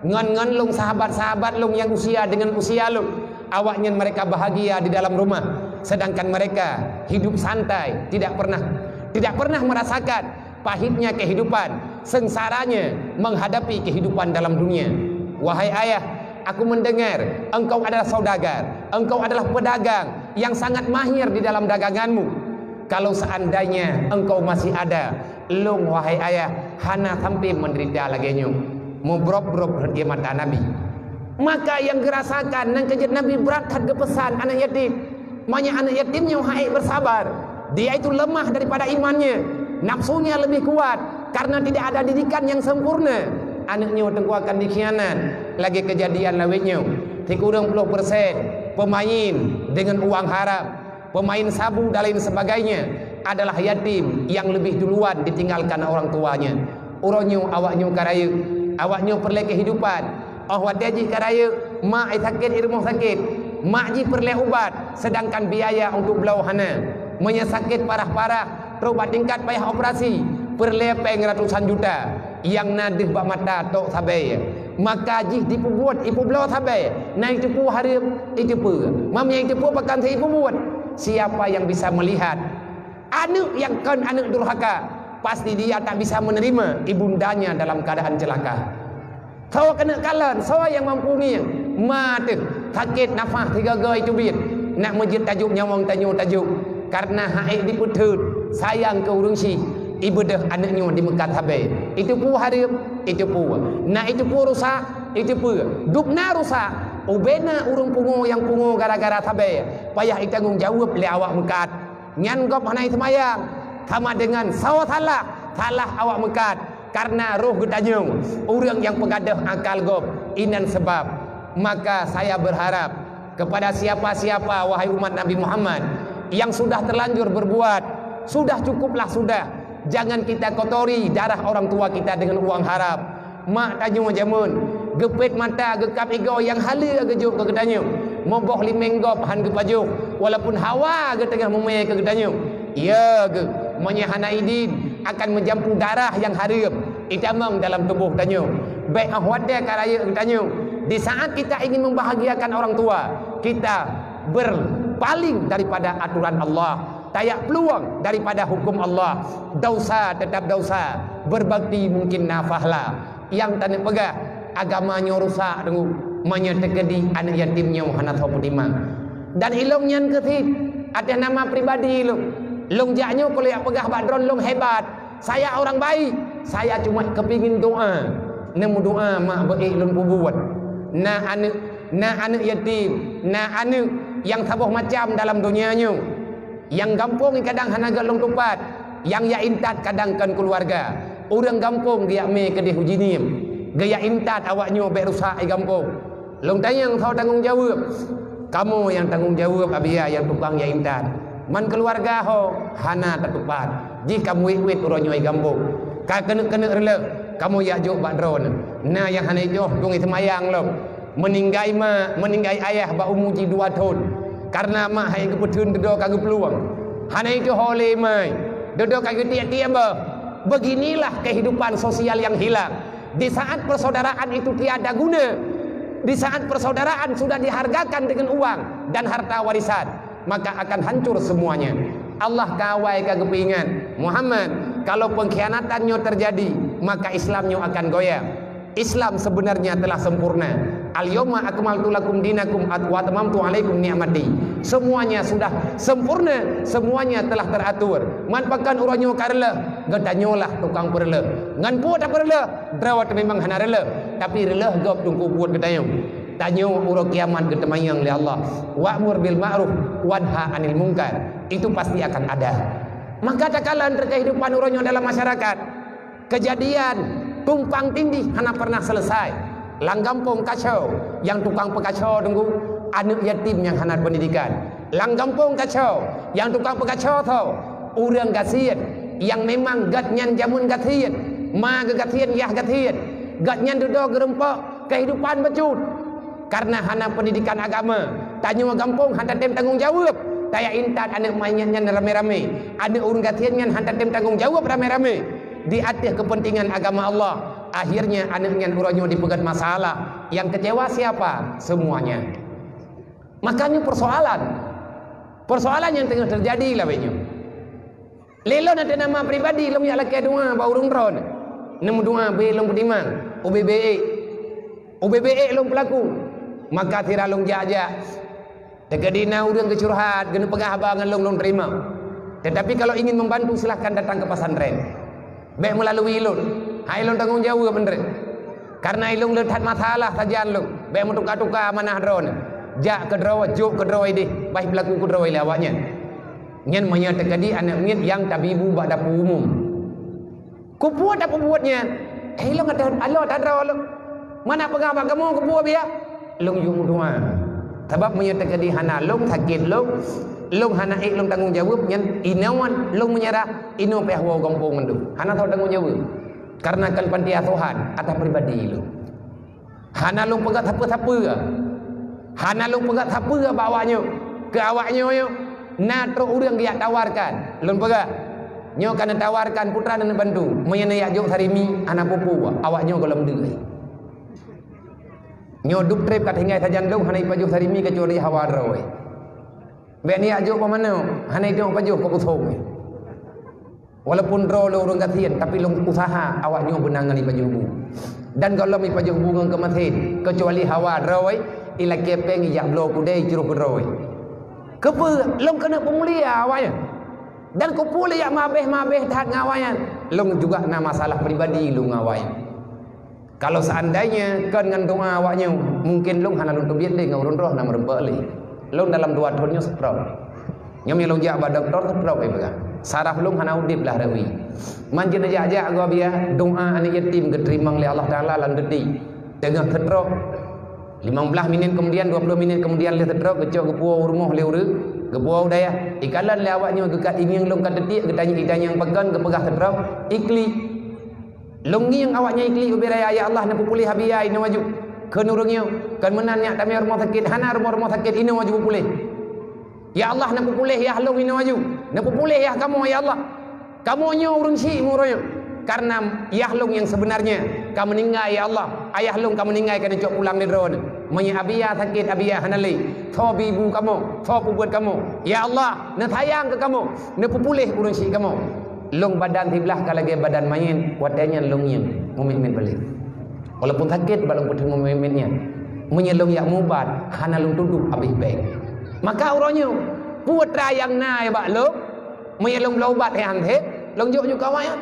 Ngan lung sahabat-sahabat lung yang usia dengan usia lung, awaknya mereka bahagia di dalam rumah, sedangkan mereka hidup santai, tidak pernah merasakan pahitnya kehidupan, sengsaranya menghadapi kehidupan dalam dunia. Wahai ayah, aku mendengar engkau adalah saudagar, engkau adalah pedagang yang sangat mahir di dalam daganganmu. Kalau seandainya engkau masih ada, long wahai ayah, hana sampai menderita lagi nyu, mubrok-brok dia mata Nabi. Maka yang gerasakan nang kejut Nabi berangkat ke pesan anak yatim. Banyak anak yatimnya wahai bersabar. Dia itu lemah daripada imannya, nafsunya lebih kuat karena tidak ada didikan yang sempurna. Anaknya tengkuakan dikhianat, lagi kejadian lawitnya 30% pemain dengan uang haram, pemain sabu dan lain sebagainya adalah yatim yang lebih duluan ditinggalkan orang tuanya. Uronyo awaknyo karaya, awaknyo perle kehidupan. Wadaji karaya, mak ai sakit irmoh sakit, mak ji perle ubat, sedangkan biaya untuk belau hana, menyakit parah-parah, terubat tingkat payah operasi, perle peng ratusan juta, yang nadih bak mata tok sabai. Maka ji tipu buat ipu belau sabai, naik tipu hari itu pu, mamnya itu pu bahkan ipu buat. Siapa yang bisa melihat anak yang kan anak durhaka, pasti dia tak bisa menerima ibundanya dalam keadaan celaka. Sawa kena kalan, sawa yang mampu ni mati sakit nafas 3 gay cubit nak masjid tajuk nyawang tajuk karena haid diputut sayang ke urung si ibadah anaknya di Mekah Tabe. Itu pu hari itu pu nak itu pu rusak itu pu dupna rusak ubena urung pungu yang pungu gara-gara Tabe payah ditanggung jawab oleh awak Mekah nyan gop hanai semayang sama dengan sawa salah awak Mekah karena roh gedanyung orang yang pengadah akal gop inan sebab. Maka saya berharap kepada siapa-siapa wahai umat Nabi Muhammad yang sudah terlanjur berbuat, sudah cukuplah sudah, jangan kita kotori darah orang tua kita dengan uang haram. Mak tanyung jamun gepet mata gekap ego yang hala gejuk ke gedanyung moboh limeng gop han ke pajuk walaupun hawa ke tengah memay ke gedanyung ya ke menyahana idin akan menjampu darah yang haram itamang dalam tubuh tanyung baik ahwada karaya tanyung. Di saat kita ingin membahagiakan orang tua, kita berpaling daripada aturan Allah, tayak peluang daripada hukum Allah, dosa tetap dosa, berbakti mungkin nafahlah yang tanah pegah agamanya rusak dengan menyetekedi anak yatimnya Muhammad SAW. Dan ilong nyan ketit ada nama pribadi long jaknya kalau yang pegah badron long hebat, saya orang baik, saya cuma kepingin doa, nemu doa mak baik long buat. Nah anak yatim, nah anak yang sabuh macam dalam dunianya, yang gampung kadang hanaga long tupat, yang ya intat kadang kan keluarga. Orang gampung dia me kedih hujinim, gaya intat awaknya baik rusak ai gampung. Long tanya yang kau tanggung jawab, kamu yang tanggung jawab abia yang tukang ya intat. Man keluarga ho hana tertupat. Jika muit-muit uronyo ai gampung, ka kena rela. Kamu ya jok bak drone. Nah yang hanai joh tungi semayang lo. Meninggai ayah bak umuji 2 tahun. Karena mak hai keputun dedo kagak peluang. Hanai itu hole mai. Dedo kagak tiap-tiap bah. Beginilah kehidupan sosial yang hilang. Di saat persaudaraan itu tiada guna. Di saat persaudaraan sudah dihargakan dengan uang dan harta warisan, maka akan hancur semuanya. Allah kawai kagak kepingan Muhammad, kalau pengkhianatannya terjadi maka Islamnya akan goyang. Islam sebenarnya telah sempurna. Al-yawma akmaltu lakum dinakum wa atmamtu alaikum ni'mati. Semuanya sudah sempurna, semuanya telah teratur. Man pakan uranyo karela, gadanyolah tukang perle. Ngan pu tak perle, drawat memang hana rela, tapi rela gop tungku buat gadanyo. Tanyo uro kiamat ketemayang oleh Allah. Wa'mur bil ma'ruf wanha 'anil munkar. Itu pasti akan ada. Maka takalan kehidupan uronyo dalam masyarakat, kejadian tumpang tindih hana pernah selesai. Langgampung kacau, yang tukang pekacau tunggu anak yatim yang hana pendidikan. Langgampung kacau, yang tukang pekacau tau urang gasian yang memang gatnyan jamun gatian, ma gatian yah gatian, gatnyan duduk gerempok kehidupan becut. Karena hana pendidikan agama, tanya gampung hantar tem tanggung jawab. Taya intat anak mainnya rame-rame, anak urang gatian hantar tem tanggung jawab rame-rame. Di atas kepentingan agama Allah, akhirnya anaknya uranyo dipegat masalah. Yang kecewa siapa? Semuanya. Makanya persoalan yang tengah terjadi lah banyak. Lelon ada nama pribadi, long ya laki doa bau rungron. Nama doa be long pedimang, OBBE long pelaku. Maka tira long jajak. Tekadina urang kecurhat, gena pegah abangan long terima. Tetapi kalau ingin membantu silahkan datang ke pesantren. Baik melalui ilun. Hai ilun tanggung jawab bener. Karena ilun letak masalah saja ilun. Baik tukar-tukar manah drone. Jak ke draw, juk ke draw ini. Baik berlaku ke draw ini awaknya. Nyen menyatakan di anak nyen yang tabibu bak dapur umum. Ku buat apa buatnya? Ilun kata Allah tak draw lu. Mana pengamak kamu ku buat biar? Long yung doa. Sebab menyatakan di hana long sakit long hana long tanggung jawab nyen inawan long menyerah ino pehwa kampung mendu. Hana tahu tanggung jawab. Karena kan panti asuhan atas pribadi lu. Hana long pegat apa-apa. Hana long pegat apa bawanya ke awaknya yo. Na tro urang dia tawarkan. Long pegat. Nyo kana tawarkan putra dan bantu. Menyana yak jok sarimi anak pupu awaknya golem deui. Nyo duk trip kat hingai sajan long hanai pajuh sarimi kecuali hawa roy. Be ni ajuk pa mano hanai dong pajuh ko puthong. Walaupun draw lo urang katian tapi long usaha awaknya benangan ni pajuh bu. Dan kalau mi pajuh bungang kematin kecuali hawa roy ila kepeng yak blo kudai juru roy. Kepe long kena pemulia awaknya. Dan ko pula yak mabeh tahat ngawaian. Long juga na masalah pribadi long ngawaian. Kalau seandainya kan dengan doa awaknya mungkin long hana long tobiat le ngurun roh na merembak le. Long dalam 2 tahunnya setrop. Nyam long jak ba doktor setrop ai baga. Saraf long hana udip lah rawi. Manjin aja gua biar doa anak yatim keterimang oleh Allah Taala lan gede. Tengah setrop 15 minit kemudian 20 minit kemudian le setrop kecok gepuau rumah le uru. Gepuau daya ikalan le awaknya gekat ingin long kan detik getanya yang pegang gepegah setrop ikli. Longi yang awaknya ikli ubiraya ya Allah na pulih habiyai na waju kenurungnya kan menannya kami rumah sakit hana rumah sakit ini waju pulih ya Allah na pulih ya long ini waju na pulih ya kamu ya Allah kamu nyo urun si muroyo karena ya long yang sebenarnya kamu meninggal ya Allah ayah long kamu meninggal kan cok pulang di drone menya abiya sakit abiya hanali thobi ibu kamu thobu buat kamu ya Allah na sayang ke kamu na pulih urun si kamu long badan tiblah kalage badan main wadanya long yang mumin balik walaupun sakit balong putih muminnya menyelong yak mubat hana long duduk habis baik maka uranya putra yang naik bak lo menyelong laubat yang he long juk kawan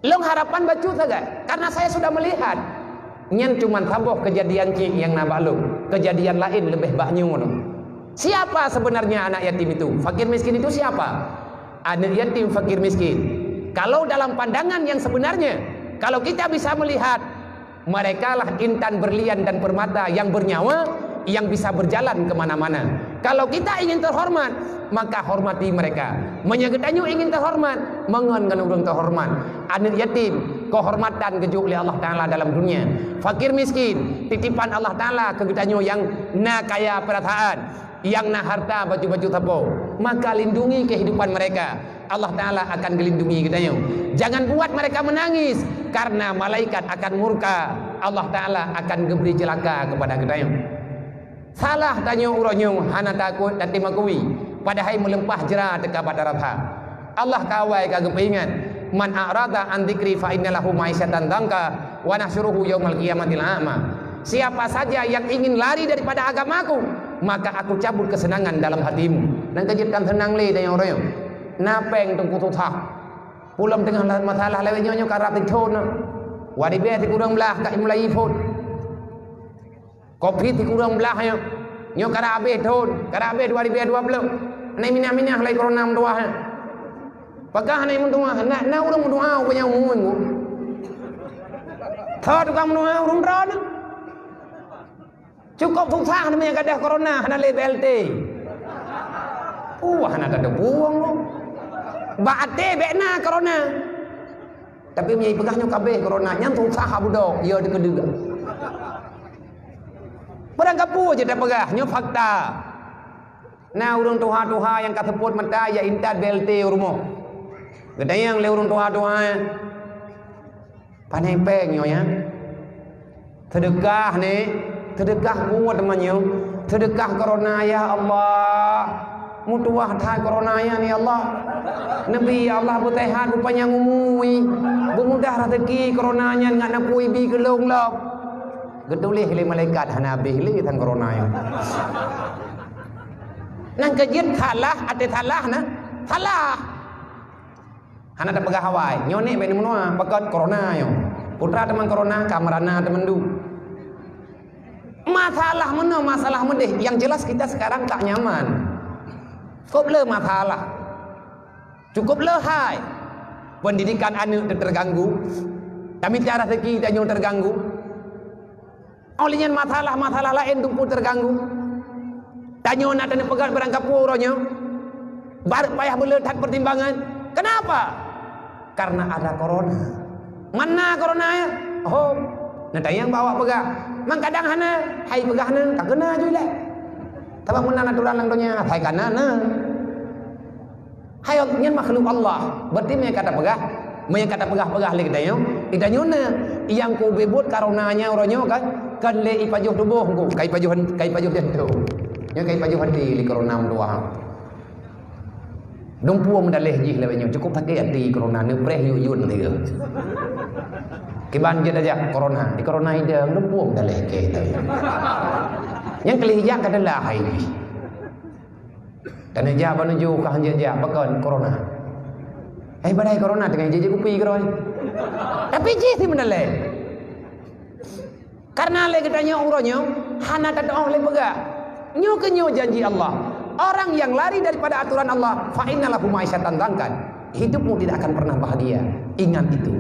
long harapan bacu saja karena saya sudah melihat nyen cuman saboh kejadian yang nabak lo kejadian lain lebih banyak siapa sebenarnya anak yatim itu fakir miskin itu siapa anak yatim fakir miskin. Kalau dalam pandangan yang sebenarnya, kalau kita bisa melihat mereka lah intan berlian dan permata yang bernyawa, yang bisa berjalan kemana-mana. Kalau kita ingin terhormat, maka hormati mereka. Menyagetanyu ingin terhormat, mengon dengan urang terhormat. Anak yatim kehormatan kejuk oleh Allah Taala dalam dunia. Fakir miskin titipan Allah Taala kegetanyu yang na kaya perataan. Yang nak harta baju-baju tapo maka lindungi kehidupan mereka Allah Ta'ala akan melindungi kitanya jangan buat mereka menangis karena malaikat akan murka Allah Ta'ala akan geberi celaka kepada kitanya salah tanya uronyo hana takut dan timakui padahal melempah jerah teka pada ratha Allah kawai kagem ingat man a'rada an dzikri fa innalahu ma'isyatan dangka wa nahsyuruhu yaumal qiyamatil a'ma siapa saja yang ingin lari daripada agamaku maka aku cabut kesenangan dalam hatimu dan kejutkan senang le dan orang napeng tungku tutah pulang tengah masalah lewatnya nyo karap tikton wadi be kurang belah kak mulai phone kopi kurang belah nyo karabe ton karabe 2020 nai minah lai corona mdoa pakah nai mdoa na urang mdoa punya umum thot kam mdoa urang ron cukup susah namanya kadah corona hana le BLT hana kada buang lo baate bekna corona tapi menyai pegahnya kabeh corona nyang susah budok ya dekedega barang kapu je dah pegahnya fakta nah urang tuha yang kasebut mata ya intat BLT rumah gede yang le urang tuha panai peng yo ya sedekah ni sedekah kuat temannya Sedekah corona ya Allah. Mutuah thai corona ya ni Allah. Nabi ya Allah bertehat rupanya ngumui. Bermudah rezeki coronanya ngat napui bi kelong lok. Gedulih le malaikat hanabi le than corona ya. Nang kejit thalah ate thalah na. Thalah. Hana ta pegah hawai. Nyone be ni menua bakat corona yo. Putra teman corona kamarana teman du. Masalah mana masalah medeh. Yang jelas kita sekarang tak nyaman. Cukup le masalah. Cukup le hai. Pendidikan anak terganggu. Kami cara rezeki tak terganggu. Olehnya masalah-masalah lain tu pun terganggu. Tanya nak tanya pegang barang kapur ronyo. Bar payah beletat pertimbangan. Kenapa? Karena ada corona. Mana coronanya? Oh, nanti yang bawa pegang. Mang kadang hana, hai pegang hana, tak kena juga. Tapi mana natural lang donya, hai kana na. Hai nyen makhluk Allah. Berarti me kata pegah, me kata pegah-pegah le kita yo. Idanyo na yang ku bebut karonanya ronyo kan le ipajuh tubuh ku, kai pajuh jantung. Nya kai pajuh hati li corona dua. Dong puang dah leh jih le banyo cukup pakai hati corona ne preh yun dia. Kiban je aja corona, di corona ida dong puang dah leh ke tu. Yang kelihatan adalah hai ni. Dan aja menuju ke hanja bakal corona. Badai corona dengan je kupi keroi. Tapi je si menale. Karena le katanya uronyo hana tak doang le pega. Nyu ke nyu janji Allah. Orang yang lari daripada aturan Allah, fa innalahu ma'isyatan dangkan. Hidupmu tidak akan pernah bahagia. Ingat itu.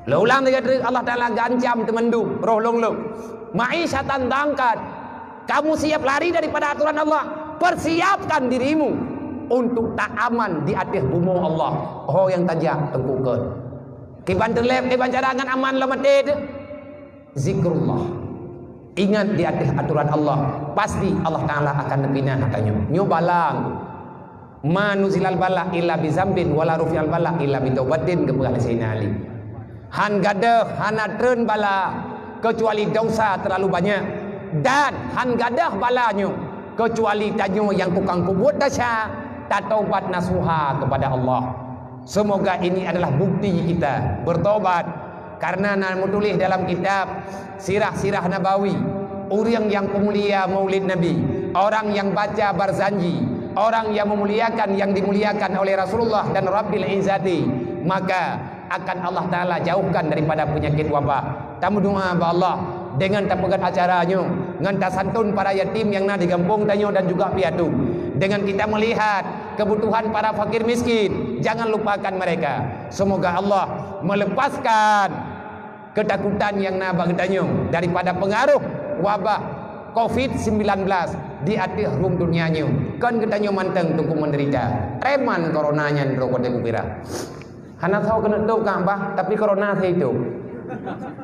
Lo ulang dia kata Allah Taala gancam temendu, roh long. Ma'isyatan dangkan. Kamu siap lari daripada aturan Allah, persiapkan dirimu untuk tak aman di atas bumi Allah. Oh yang tajak tengkukeun. Kiban terlep kiban cadangan aman lemete tu. Zikrullah. Ingat di atas aturan Allah, pasti Allah Taala akan nebina katanya. Nyo balang. Manuzilal bala illa bizambin wala rufial bala illa bitaubatin kebegal Sayyidina Ali. Han gadah hana treun bala kecuali dosa terlalu banyak, dan han gadah balanyo kecuali tanyo yang tukang kubut dasar tak taubat nasuha kepada Allah. Semoga ini adalah bukti kita bertobat. Karena nak tulis dalam kitab sirah-sirah Nabawi, orang yang pemulia Maulid Nabi, orang yang baca Barzanji, orang yang memuliakan yang dimuliakan oleh Rasulullah dan Rabbil Izzati, maka akan Allah Taala jauhkan daripada penyakit wabah. Tamu doa ba Allah dengan tapegat acaranya, dengan tasantun para yatim yang nak di kampung tanyo dan juga piatu. Dengan kita melihat kebutuhan para fakir miskin, jangan lupakan mereka. Semoga Allah melepaskan ketakutan yang nak bagdanyo daripada pengaruh wabah COVID-19 di atas rum dunianya. Kan ketanyo manteng tunggu menderita. Reman coronanya rokok de kupira. Hana tahu kena tu kambah, tapi corona saya itu.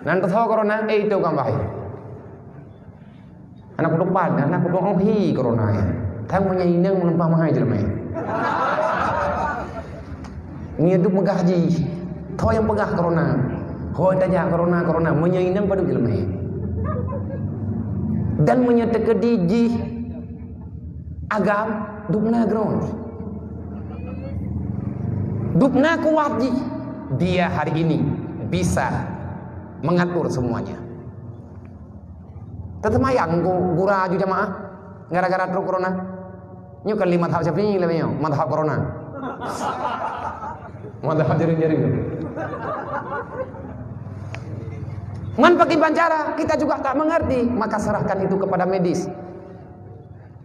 Nanti tahu corona itu kambah. Anak kudupan, anak kudupan hi corona ya. Thang punya inang melempah mahal je lemai. Ni hidup megah haji. Tahu yang pegah corona. Hoi tajak corona menyainang pada je lemai. Dan menyatakan di agam dupna ground. Dupna kuat ji. Dia hari ini bisa mengatur semuanya. Tetemayang gura ju jamaah gara-gara truk corona. Nyo kan lima tahap siapa ni lebih nyo, madhab corona. Madhab jaring-jaring. Man pakai bancara, kita juga tak mengerti, maka serahkan itu kepada medis.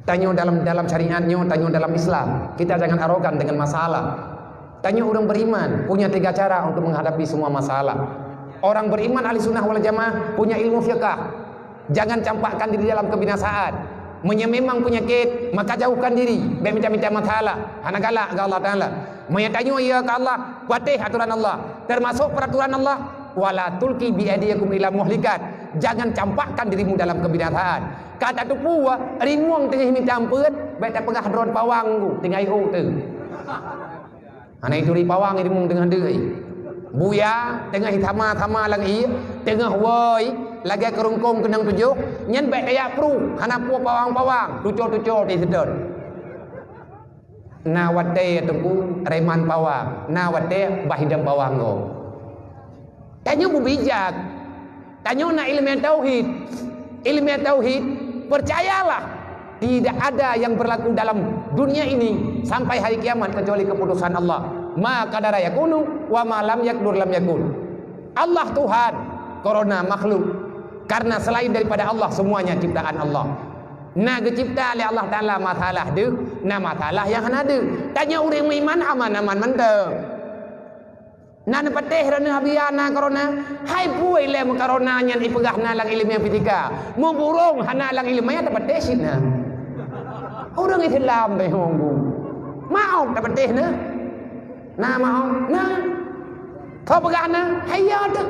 Tanyo dalam syariatnya, tanyo dalam Islam. Kita jangan arogan dengan masalah. Tanyo orang beriman punya 3 cara untuk menghadapi semua masalah. Orang beriman ahli sunnah wal jamaah punya ilmu fiqh. Jangan campakkan diri dalam kebinasaan. Memang penyakit, maka jauhkan diri. Minta-minta masalah. Hana galak ke Allah Ta'ala. Menyatanyo ya ke Allah, patih aturan Allah. Termasuk peraturan Allah, wala tulki bi aydiyakum ila muhlikat. Jangan campakkan dirimu dalam kebinasaan. Kata tu puah, ringuang tengah minta ampun, baik tak pegah drone pawang tu, tengah iu tu. Hana itu ri pawang dirimu tengah deui. Buya tengah hitama-tama lagi, tengah woi lagi kerungkung kenang tujuh nyen baik kayak pru hana pu pawang-pawang tucol-tucol di sedot na wate tengku reman pawang na wate bahidam pawang go tanya bijak tanya na ilmu tauhid percayalah tidak ada yang berlaku dalam dunia ini sampai hari kiamat kecuali keputusan Allah. Ma qadara yakunu wa ma lam yakdur lam yakun. Allah Tuhan, corona makhluk. Karena selain daripada Allah semuanya ciptaan Allah. Na cipta oleh Allah Taala masalah de, na masalah yang ada. Tanya orang iman aman-aman mantap. Na pateh rana habiana corona. Hai puai le corona nya ipegah na lang ilmu fisika. Mu burung hana lang ilmu ya dapat desina. Orang Islam be honggu. Mau dapat teh na. Na mau. Na. Kau pegah na, hayya tu.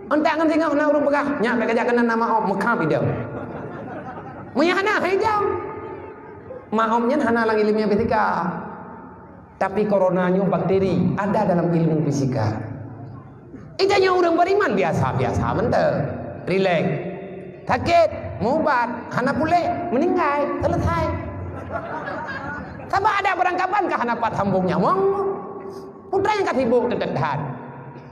Entah kan singau na urung pegah. Nya be kerja kana na mau mekam ida. Munya hana hayya. Maomnya hana lang ilmu fisika. Tapi coronanya bakteri ada dalam ilmu fisika. Itanya orang beriman biasa-biasa bentar. Relax. Sakit, mubat, hana pulih, meninggal, selesai. Sama ada berangkapan ke hana pat hambungnya. Putra yang kasibuk terdekat.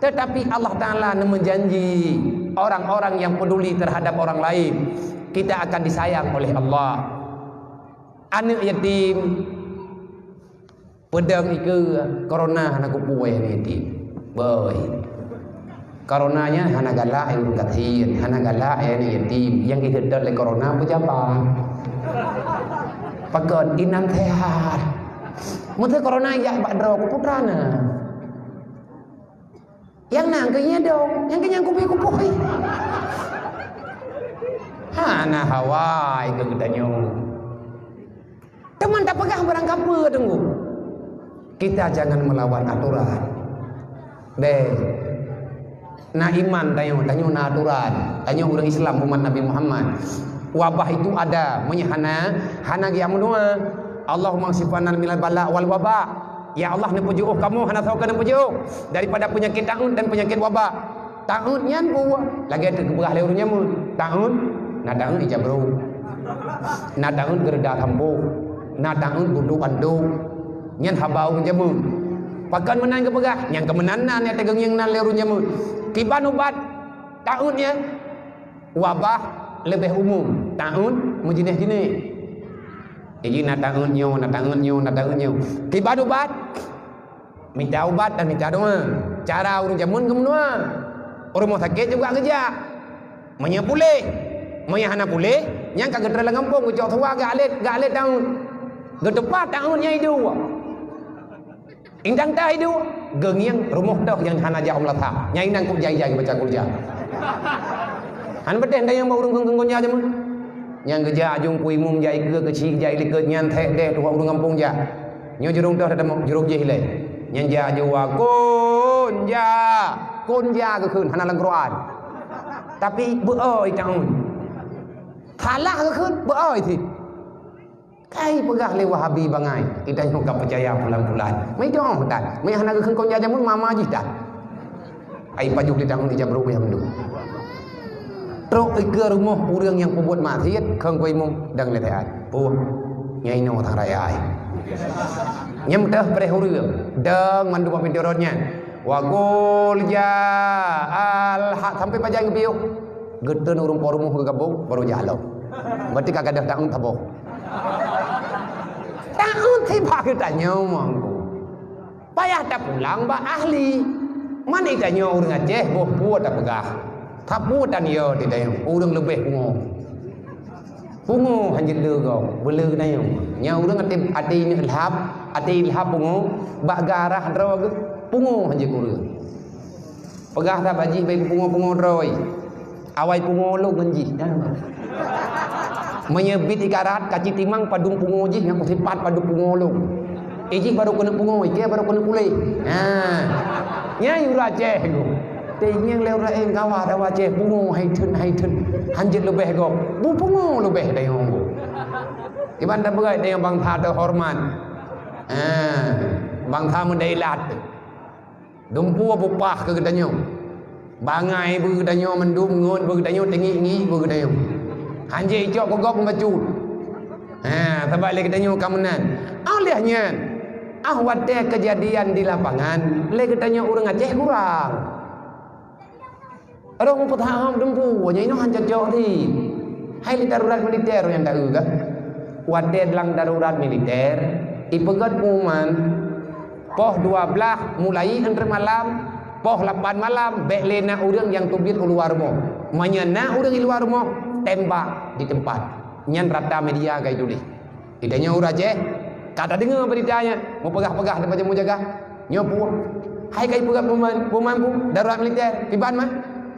Tetapi Allah Ta'ala menjanji orang-orang yang peduli terhadap orang lain, kita akan disayang oleh Allah. Anak yatim pedang iku corona hana kupuai yatim. Boy. Coronanya hana galak yang kathir, hana galak yang yatim. Yang kita oleh corona pejabat. Pakai inang sehat. Mungkin corona ya badro ku putrana. Yang nangkanya dong, yang kenyang kupi-kupi. Hana Hawaii kegedanyo. Teman tak pegang barang apa tunggu. Kita jangan melawan aturan. Na iman tanyo na aturan. Tanyo orang Islam umat Nabi Muhammad. Wabah itu ada, hana giamunua. Allahumma sifanan minal bala wal wabah. Ya Allah nepujuh kamu hana tahu kana pujuh daripada penyakit taun dan penyakit wabah. Taun nyan buah lagi ada keberah leurnya mun. Taun na taun ijabru. Na taun gerda tampu. Na taun budu andu. Nyan habau jamu. Pakan menang keberah, yang kemenanan ya tegang yang nan leurnya mun. Kiban ubat taunnya wabah lebih umum tahun mujineh-jineh jadi na tahunnya kibat ubat minta obat dan minta doa cara urung jamun kemenua orang mau sakit juga kerja menya pulih menya hana pulih yang kagak terlalu ngampung ucap tua gak alit tahun gak tepat tahunnya itu indang tah itu gengiang rumah dah yang hana jauh Allah tak nyai nang ku jai baca kurja han beden dah yang mau urung kengkonya aja mun yang kerja ajung kui mum jai ke kecil jai liket nyan thek deh tu urung kampung ja nyo jurung dah ada jurung je hilai nyan ja jua kun ja ke kun hana lang Quran tapi beoi taun halah ke kun beoi thi kai pegah le wahabi bangai kita nyok percaya pulang-pulang mai dong tak mai hana ke kun ja mun mama ji tak ai pajuk di taun di jabru yang mendu truk ke rumah orang yang pembuat maksiat khang kuai mum dang le thai pu nyai no thang rai ai nyam dah pre hurung dang mandu pamidorotnya wa qul ya al haq sampai pajang piuk gedeun urung porumuh ke gabung baru jalo berarti kagak ada taun tabo taun tiba kita nyomong payah tak pulang ba ahli mana ikannya urang Aceh boh puat tak pegah Tapu dan yo di dalam urang lebih pungo hanjit legong belu dayo nya urang ati ni ilhab pungo bak garah drog pungo hanjit urang pegah ta baji bae pungo droi awai pungo lu ngenji menyebit ikarat kaci timang padung pungo ji yang sifat padu pungo lu iji baru kena pungo ike baru kena pulih nya ura Aceh go Tinyang leu ra em kawa da wa che pungo hai thun hanjit lebih go bu pungo lebih dai hong iban da begai dai bang tha terhormat bang tha mun dai lat dumpu bupah ke gedanyo Bangai bergedanyo mendung ngut bergedanyo tengi-ngi bergedanyo. Hanjir icok gogok membacut. Sebab le gedanyo kamenan. Olehnya wadah kejadian di lapangan le gedanyo urang Aceh kurang. Orang petaham dempu nya ino hancak jok di. Hai darurat militer yang tak juga. Wadah dalam darurat militer ipegat pengumuman poh 12 mulai entre malam poh 8 malam beklena urang yang tubit keluar rumah menyena urang keluar rumah tembak di tempat nyan rata media kayak dulu ditanya urang Aceh kata dengar beritanya mau pegah-pegah tempat jamu jaga nyopu hai kai pegah pemain darurat militer tiban mah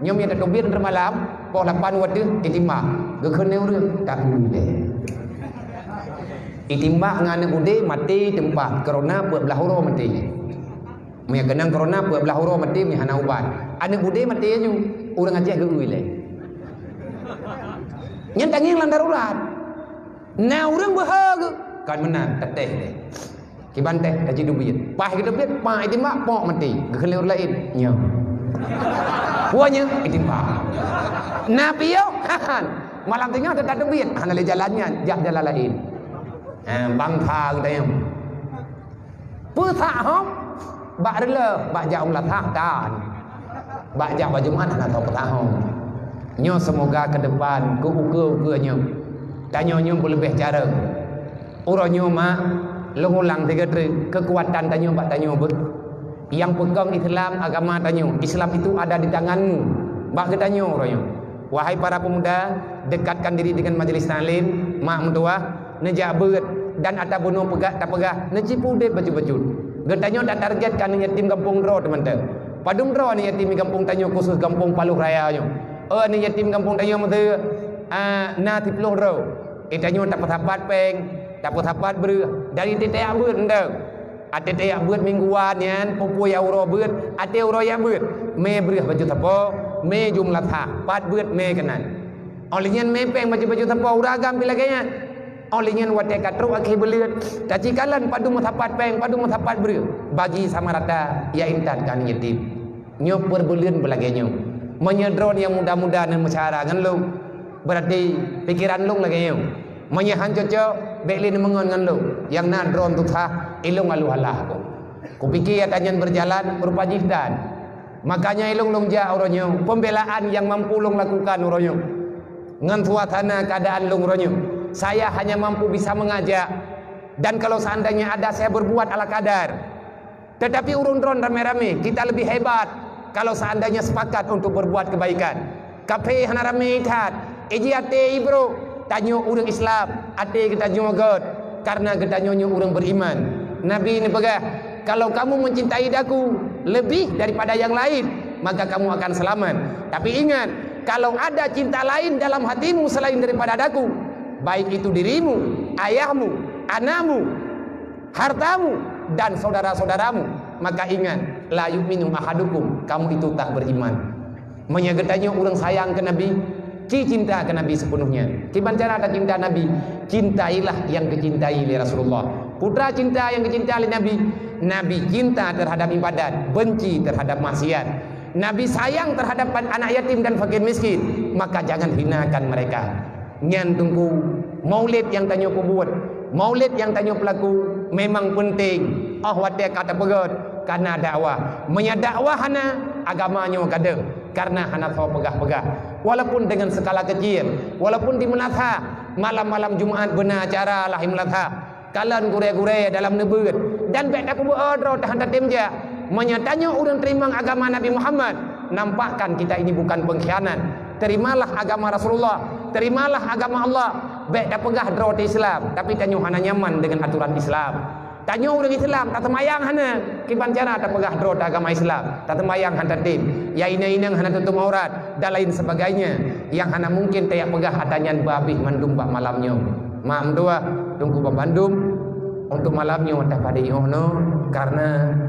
nyom yang tubit entre malam poh 8 waduh ditimbak geukheun urang tak boleh ditimbak ngana bude mati tempat corona belah huro mati Maya kenang corona belah huro mati mi hana ubat. Anak bude mati aja urang Aceh geui le. Nyen tanging lan darurat. Na urang behaga kan menang teteh deh. Kiban teh kaji dubiet. Pah ke dubiet pah itimbak pok mati. Geuleur lain nya. Puanya itimbak. Na piau kan malam tengah tetap dubiet hana le jalannya jah jalan lain. Bang tha gdayam. Pu tha hom bak rela bak ja umlah tahkan bak ja bajuman atau petahong nyo semoga ke depan ku uke nyo tanyo nyo lebih cara uro nyo mak lengulang tiga kekuatan tanyo bak tanyo ber yang pegang Islam agama tanyo Islam itu ada di tanganmu bak ke tanyo uro nyo wahai para pemuda dekatkan diri dengan majelis taklim mak mentua nejak beut dan ata bunuh pegah tak pegah nejipu de baju-baju Gertanyo dah targetkan ni yatim kampung Dro teman-teman. Padum Dro ni yatim kampung Tanyo khusus kampung Paluh Raya nyo. Ni yatim kampung Tanyo mete na tipluh Dro. Tanyo tak patapat peng, tak patapat ber dari teteak beut ndang. Ate teteak beut mingguan yan, popo ya euro beut, ate euro ya beut. Me berih baju tapo, me jumlah tha, pat beut me kenan. Olehnya me peng baju-baju tapo uragam pilaganya. Olehnya wadah katru akhir belut tajikalan padu mutapat peng padu mutapat ber bagi sama rata ya intan kan yatim nyo perbeulieun belagenya menyedron yang muda-muda dan masyarakat ngan lu berarti pikiran lu lagi nyo menyahan coco beklin mengon ngan lu yang na drone tu tha ilung alu halah ku pikir atanyan berjalan berupa jihdan makanya ilung lung ja uronyo pembelaan yang mampu lung lakukan uronyo ngan suasana keadaan lung uronyo saya hanya mampu bisa mengajak dan kalau seandainya ada saya berbuat ala kadar tetapi urun-urun rame-rame kita lebih hebat kalau seandainya sepakat untuk berbuat kebaikan kape hana rame tat eji ate ibro tanyo urang Islam ate kita jogot karena kita nyonyo urang beriman Nabi ini begah kalau kamu mencintai daku lebih daripada yang lain maka kamu akan selamat tapi ingat kalau ada cinta lain dalam hatimu selain daripada daku baik itu dirimu, ayahmu, anakmu, hartamu dan saudara-saudaramu maka ingat la yu'minu ahadukum kamu itu tak beriman menyagetanya orang sayang ke Nabi cinta ke Nabi sepenuhnya gimana cara ada cinta Nabi cintailah yang dicintai oleh Rasulullah putra cinta yang dicintai oleh Nabi Nabi cinta terhadap ibadat benci terhadap maksiat Nabi sayang terhadap anak yatim dan fakir miskin maka jangan hinakan mereka nyan tunggu maulid yang tanyo buat maulid yang tanyo pelaku memang penting wadah kata pegot karena dakwah menyadakwah hana agamanya kada karena hana tahu pegah-pegah walaupun dengan skala kecil walaupun di Melatha malam-malam Jumaat benar acara lah Melatha kalan gure-gure dalam nebeut dan bek aku beodro tahan tatemja menyatanya orang terima agama Nabi Muhammad nampakkan kita ini bukan pengkhianat terimalah agama Rasulullah terimalah agama Allah baik dah pegah drot Islam tapi tanyo hana nyaman dengan aturan Islam tanyo orang Islam tak temayang hana kiban cara tak pegah drot agama Islam tak temayang hana tim ya ina-inang hana tutup aurat dan lain sebagainya yang hana mungkin tayak pegah atanyan babih mandum bak malamnya mak mendua tunggu bak bandum untuk malamnya tak pada ihono karena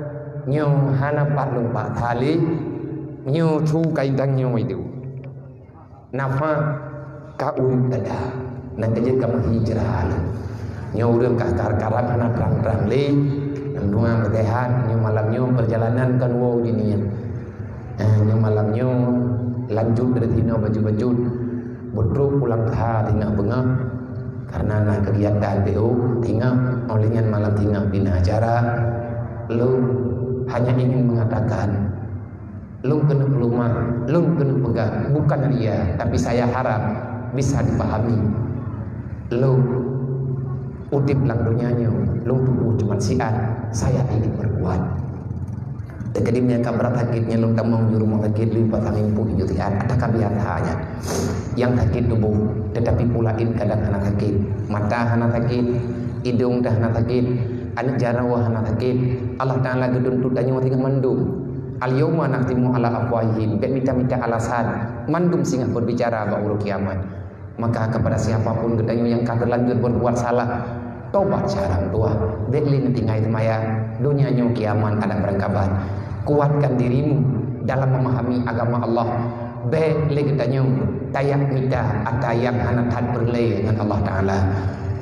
nyo hana parlung pak tali nyo chu kaidang nyo itu nafa kaun tada nanti je kamu hijrah nyo urang ka karang anak terang-terang le nang dua berdehat nyo malam nyo perjalanan kan wow dinian Yang malamnya lanjut dari tina baju-baju bodro pulang tha tina bengah karena nak kegiatan BO tinggal olehnya malam tinggal bina acara. Lu hanya ingin mengatakan lu kena pelumah, lu kena pegang, bukan dia, tapi saya harap bisa dipahami. Lu udip lang dunianya, lu tubuh cuma siat, saya ingin berbuat. Tekadimnya kabarat sakitnya lu tamang di rumah sakit lu pasangin pu hijau tian, ada kabiatanya. Yang sakit tubuh, tetapi pulain kadang anak sakit, mata anak sakit, hidung dah anak sakit, anak jarawah anak sakit. Allah Taala geduntut danyo tinggal mandum. Al-yawma naqtimu ala afwahihim, minta alasan mandum singgah berbicara ba'ulu kiamat. Maka kepada siapapun gedanyo yang terlanjur berbuat salah, tobat sekarang tua, betlin tinggai temaya, dunianya kiamat ada berangkaban. Kuatkan dirimu dalam memahami agama Allah. Betlin gedanyo tayak minta atayak hanatat berlay dengan Allah Ta'ala.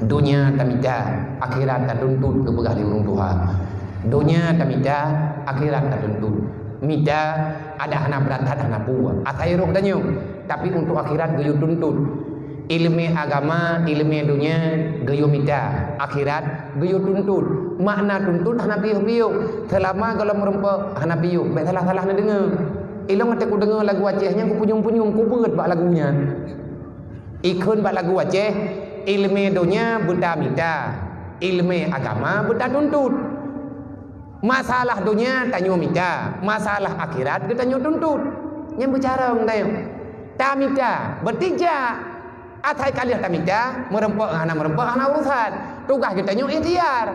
Dunia tamida, akhirat taduntut kebegal di urung Tuhan. Dunia tamida, akhirat taduntut. Mida ada anak berantat anak buah atai roh danyo, tapi untuk akhirat gayo tuntut. Ilmu agama, ilmu dunia gayo mida, akhirat gayo tuntut. Makna tuntut hana piu-piu. Selama kalau merempa hana piu, baik salah-salah na dengar. Ilong ate ku dengar lagu Acehnya ku punyung-punyung ku beut bak lagunya. Ikun bak lagu Aceh, ilmu dunia buta mida, ilmu agama buta tuntut. Masalah dunia tanyo mita, masalah akhirat kita tanyo tuntut. Yang bicara tayo. Tamita bertiga. Atai kali tamita merempok hana urusan. Tugas kita tanyo ikhtiar.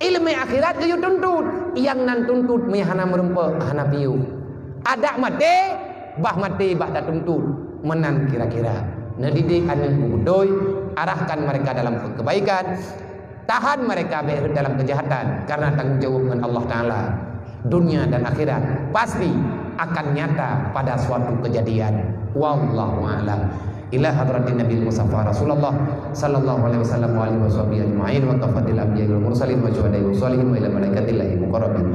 Ilmu akhirat kita tuntut. Yang nan tuntut me hana merempok hana piu. Ada mati bah tak tuntut. Menan kira-kira. Ngedidik anak budoi, arahkan mereka dalam kebaikan. Tahan mereka dalam kejahatan karena tanggung jawab dengan Allah Ta'ala. Dunia dan akhirat pasti akan nyata pada suatu kejadian. Wallahu a'lam. Ila hadratin Nabi Mustafa Rasulullah sallallahu alaihi wasallam wa alihi washabihi ajma'in wa kafatil anbiya'i wal mursalin wa syuhada'i wa shalihin wa ila malaikatillahi muqarrabin.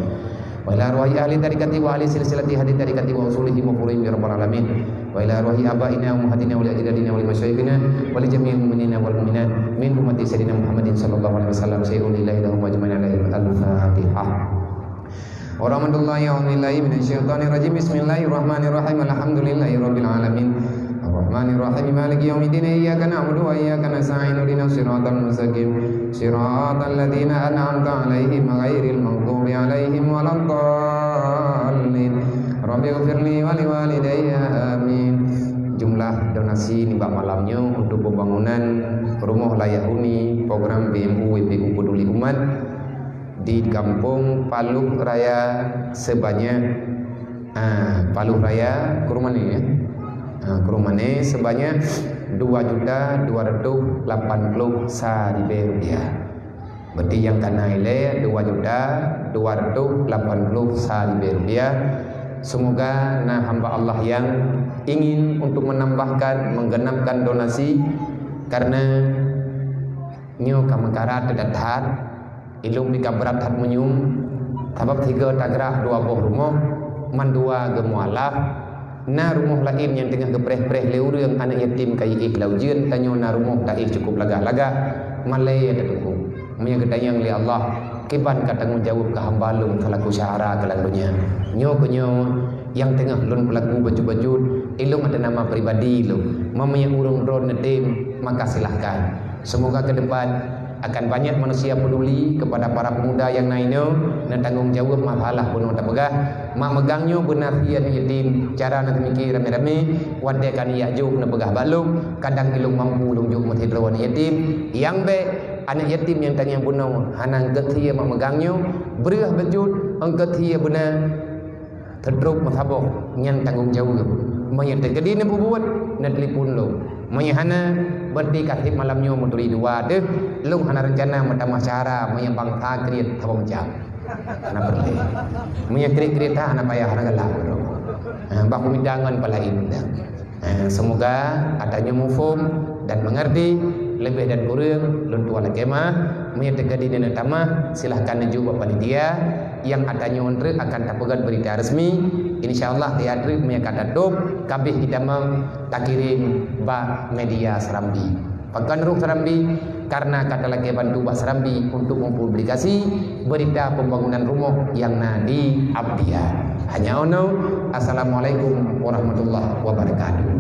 Wa ila arwahi ahli tarikati wa ahli silsilati hadith tarikati wa usulihi wa qurihim ya rabbal alamin. Wa ila arwahi abaina wa muhaddina wa li ajdadina wa li masyayikhina wa li jami'il mu'minina wal mu'minat min ummati sayyidina Muhammadin sallallahu alaihi wasallam sayyidul ilahi lahum ajma'in alaihi al-fatihah. Wa rahmatullahi wa billahi minasyaitonir rajim. Bismillahirrahmanirrahim. Alhamdulillahi rabbil alamin. Ar-Rahmanir-Rahim. Maliki yaumiddin. Iyyaka na'budu wa iyyaka nasta'in. Ihdinas siratal mustaqim. Siratal ladzina an'amta 'alaihim ghairil maghdubi 'alaihim waladdallin. Rabbighfirli wa liwalidayya amin. Jumlah donasi nimbak malamnya untuk pembangunan rumah layak huni program BMU WPU Peduli Umat di Kampung Paluh Raya sebanyak Paluh Raya Kurmane ya. Kurmane sebanyak 2.280.000 rupiah. Berarti yang kena ile 2.280.000 rupiah. Semoga hamba Allah yang ingin untuk menambahkan, menggenapkan donasi karena nyo kamangkara terdatat ilung bika berat hat menyum sebab 3 tagrah 2 buah rumah mandua gemualaf na rumah lain yang tengah gepreh-preh leurang anak yatim kai laujian tanyo na rumah tak cukup laga-laga malai ada tunggu punya gedayang li Allah kiban ka tanggung jawab ke hamba lum selaku syahara kelandunya nyo yang tengah lun pelaku baju-baju ilung ada nama pribadi lu mamanya urung drone nedim maka silahkan. Semoga ke depan akan banyak manusia peduli kepada para pemuda yang naino dan tanggung jawab masalah pun tak pegah mak megangnya benar hian yatim cara nak mikir rame-rame wade kan ya juk na pegah balung kadang ilung mampu lung juk mati drawan yatim yang be anak yatim yang tanya buno hanang getia mak megangnya berah bejut anggetia benar terdruk masabok nyan tanggung jawab maya tegedi ne bubuat na telefon lo maya hana berdi katib malamnya muturi dua deh lu hana rencana matama cara maya bangsa kriet tabong jam hana berle maya kriet hana payah hana galak baku midangan pala indah. Semoga adanya mufum dan mengerti lebih dan kurang luntua lekemah menyatakan di tamah silahkan juga panitia yang adanya untuk akan tapukan berita resmi insyaallah teatri punya kata dop kabeh kita tak kirim ba media Serambi Pakan Ruh Serambi karena kata lagi bantu Pak Serambi untuk mempublikasi berita pembangunan rumah yang di Abdia. Hanya ono. Assalamualaikum warahmatullahi wabarakatuh.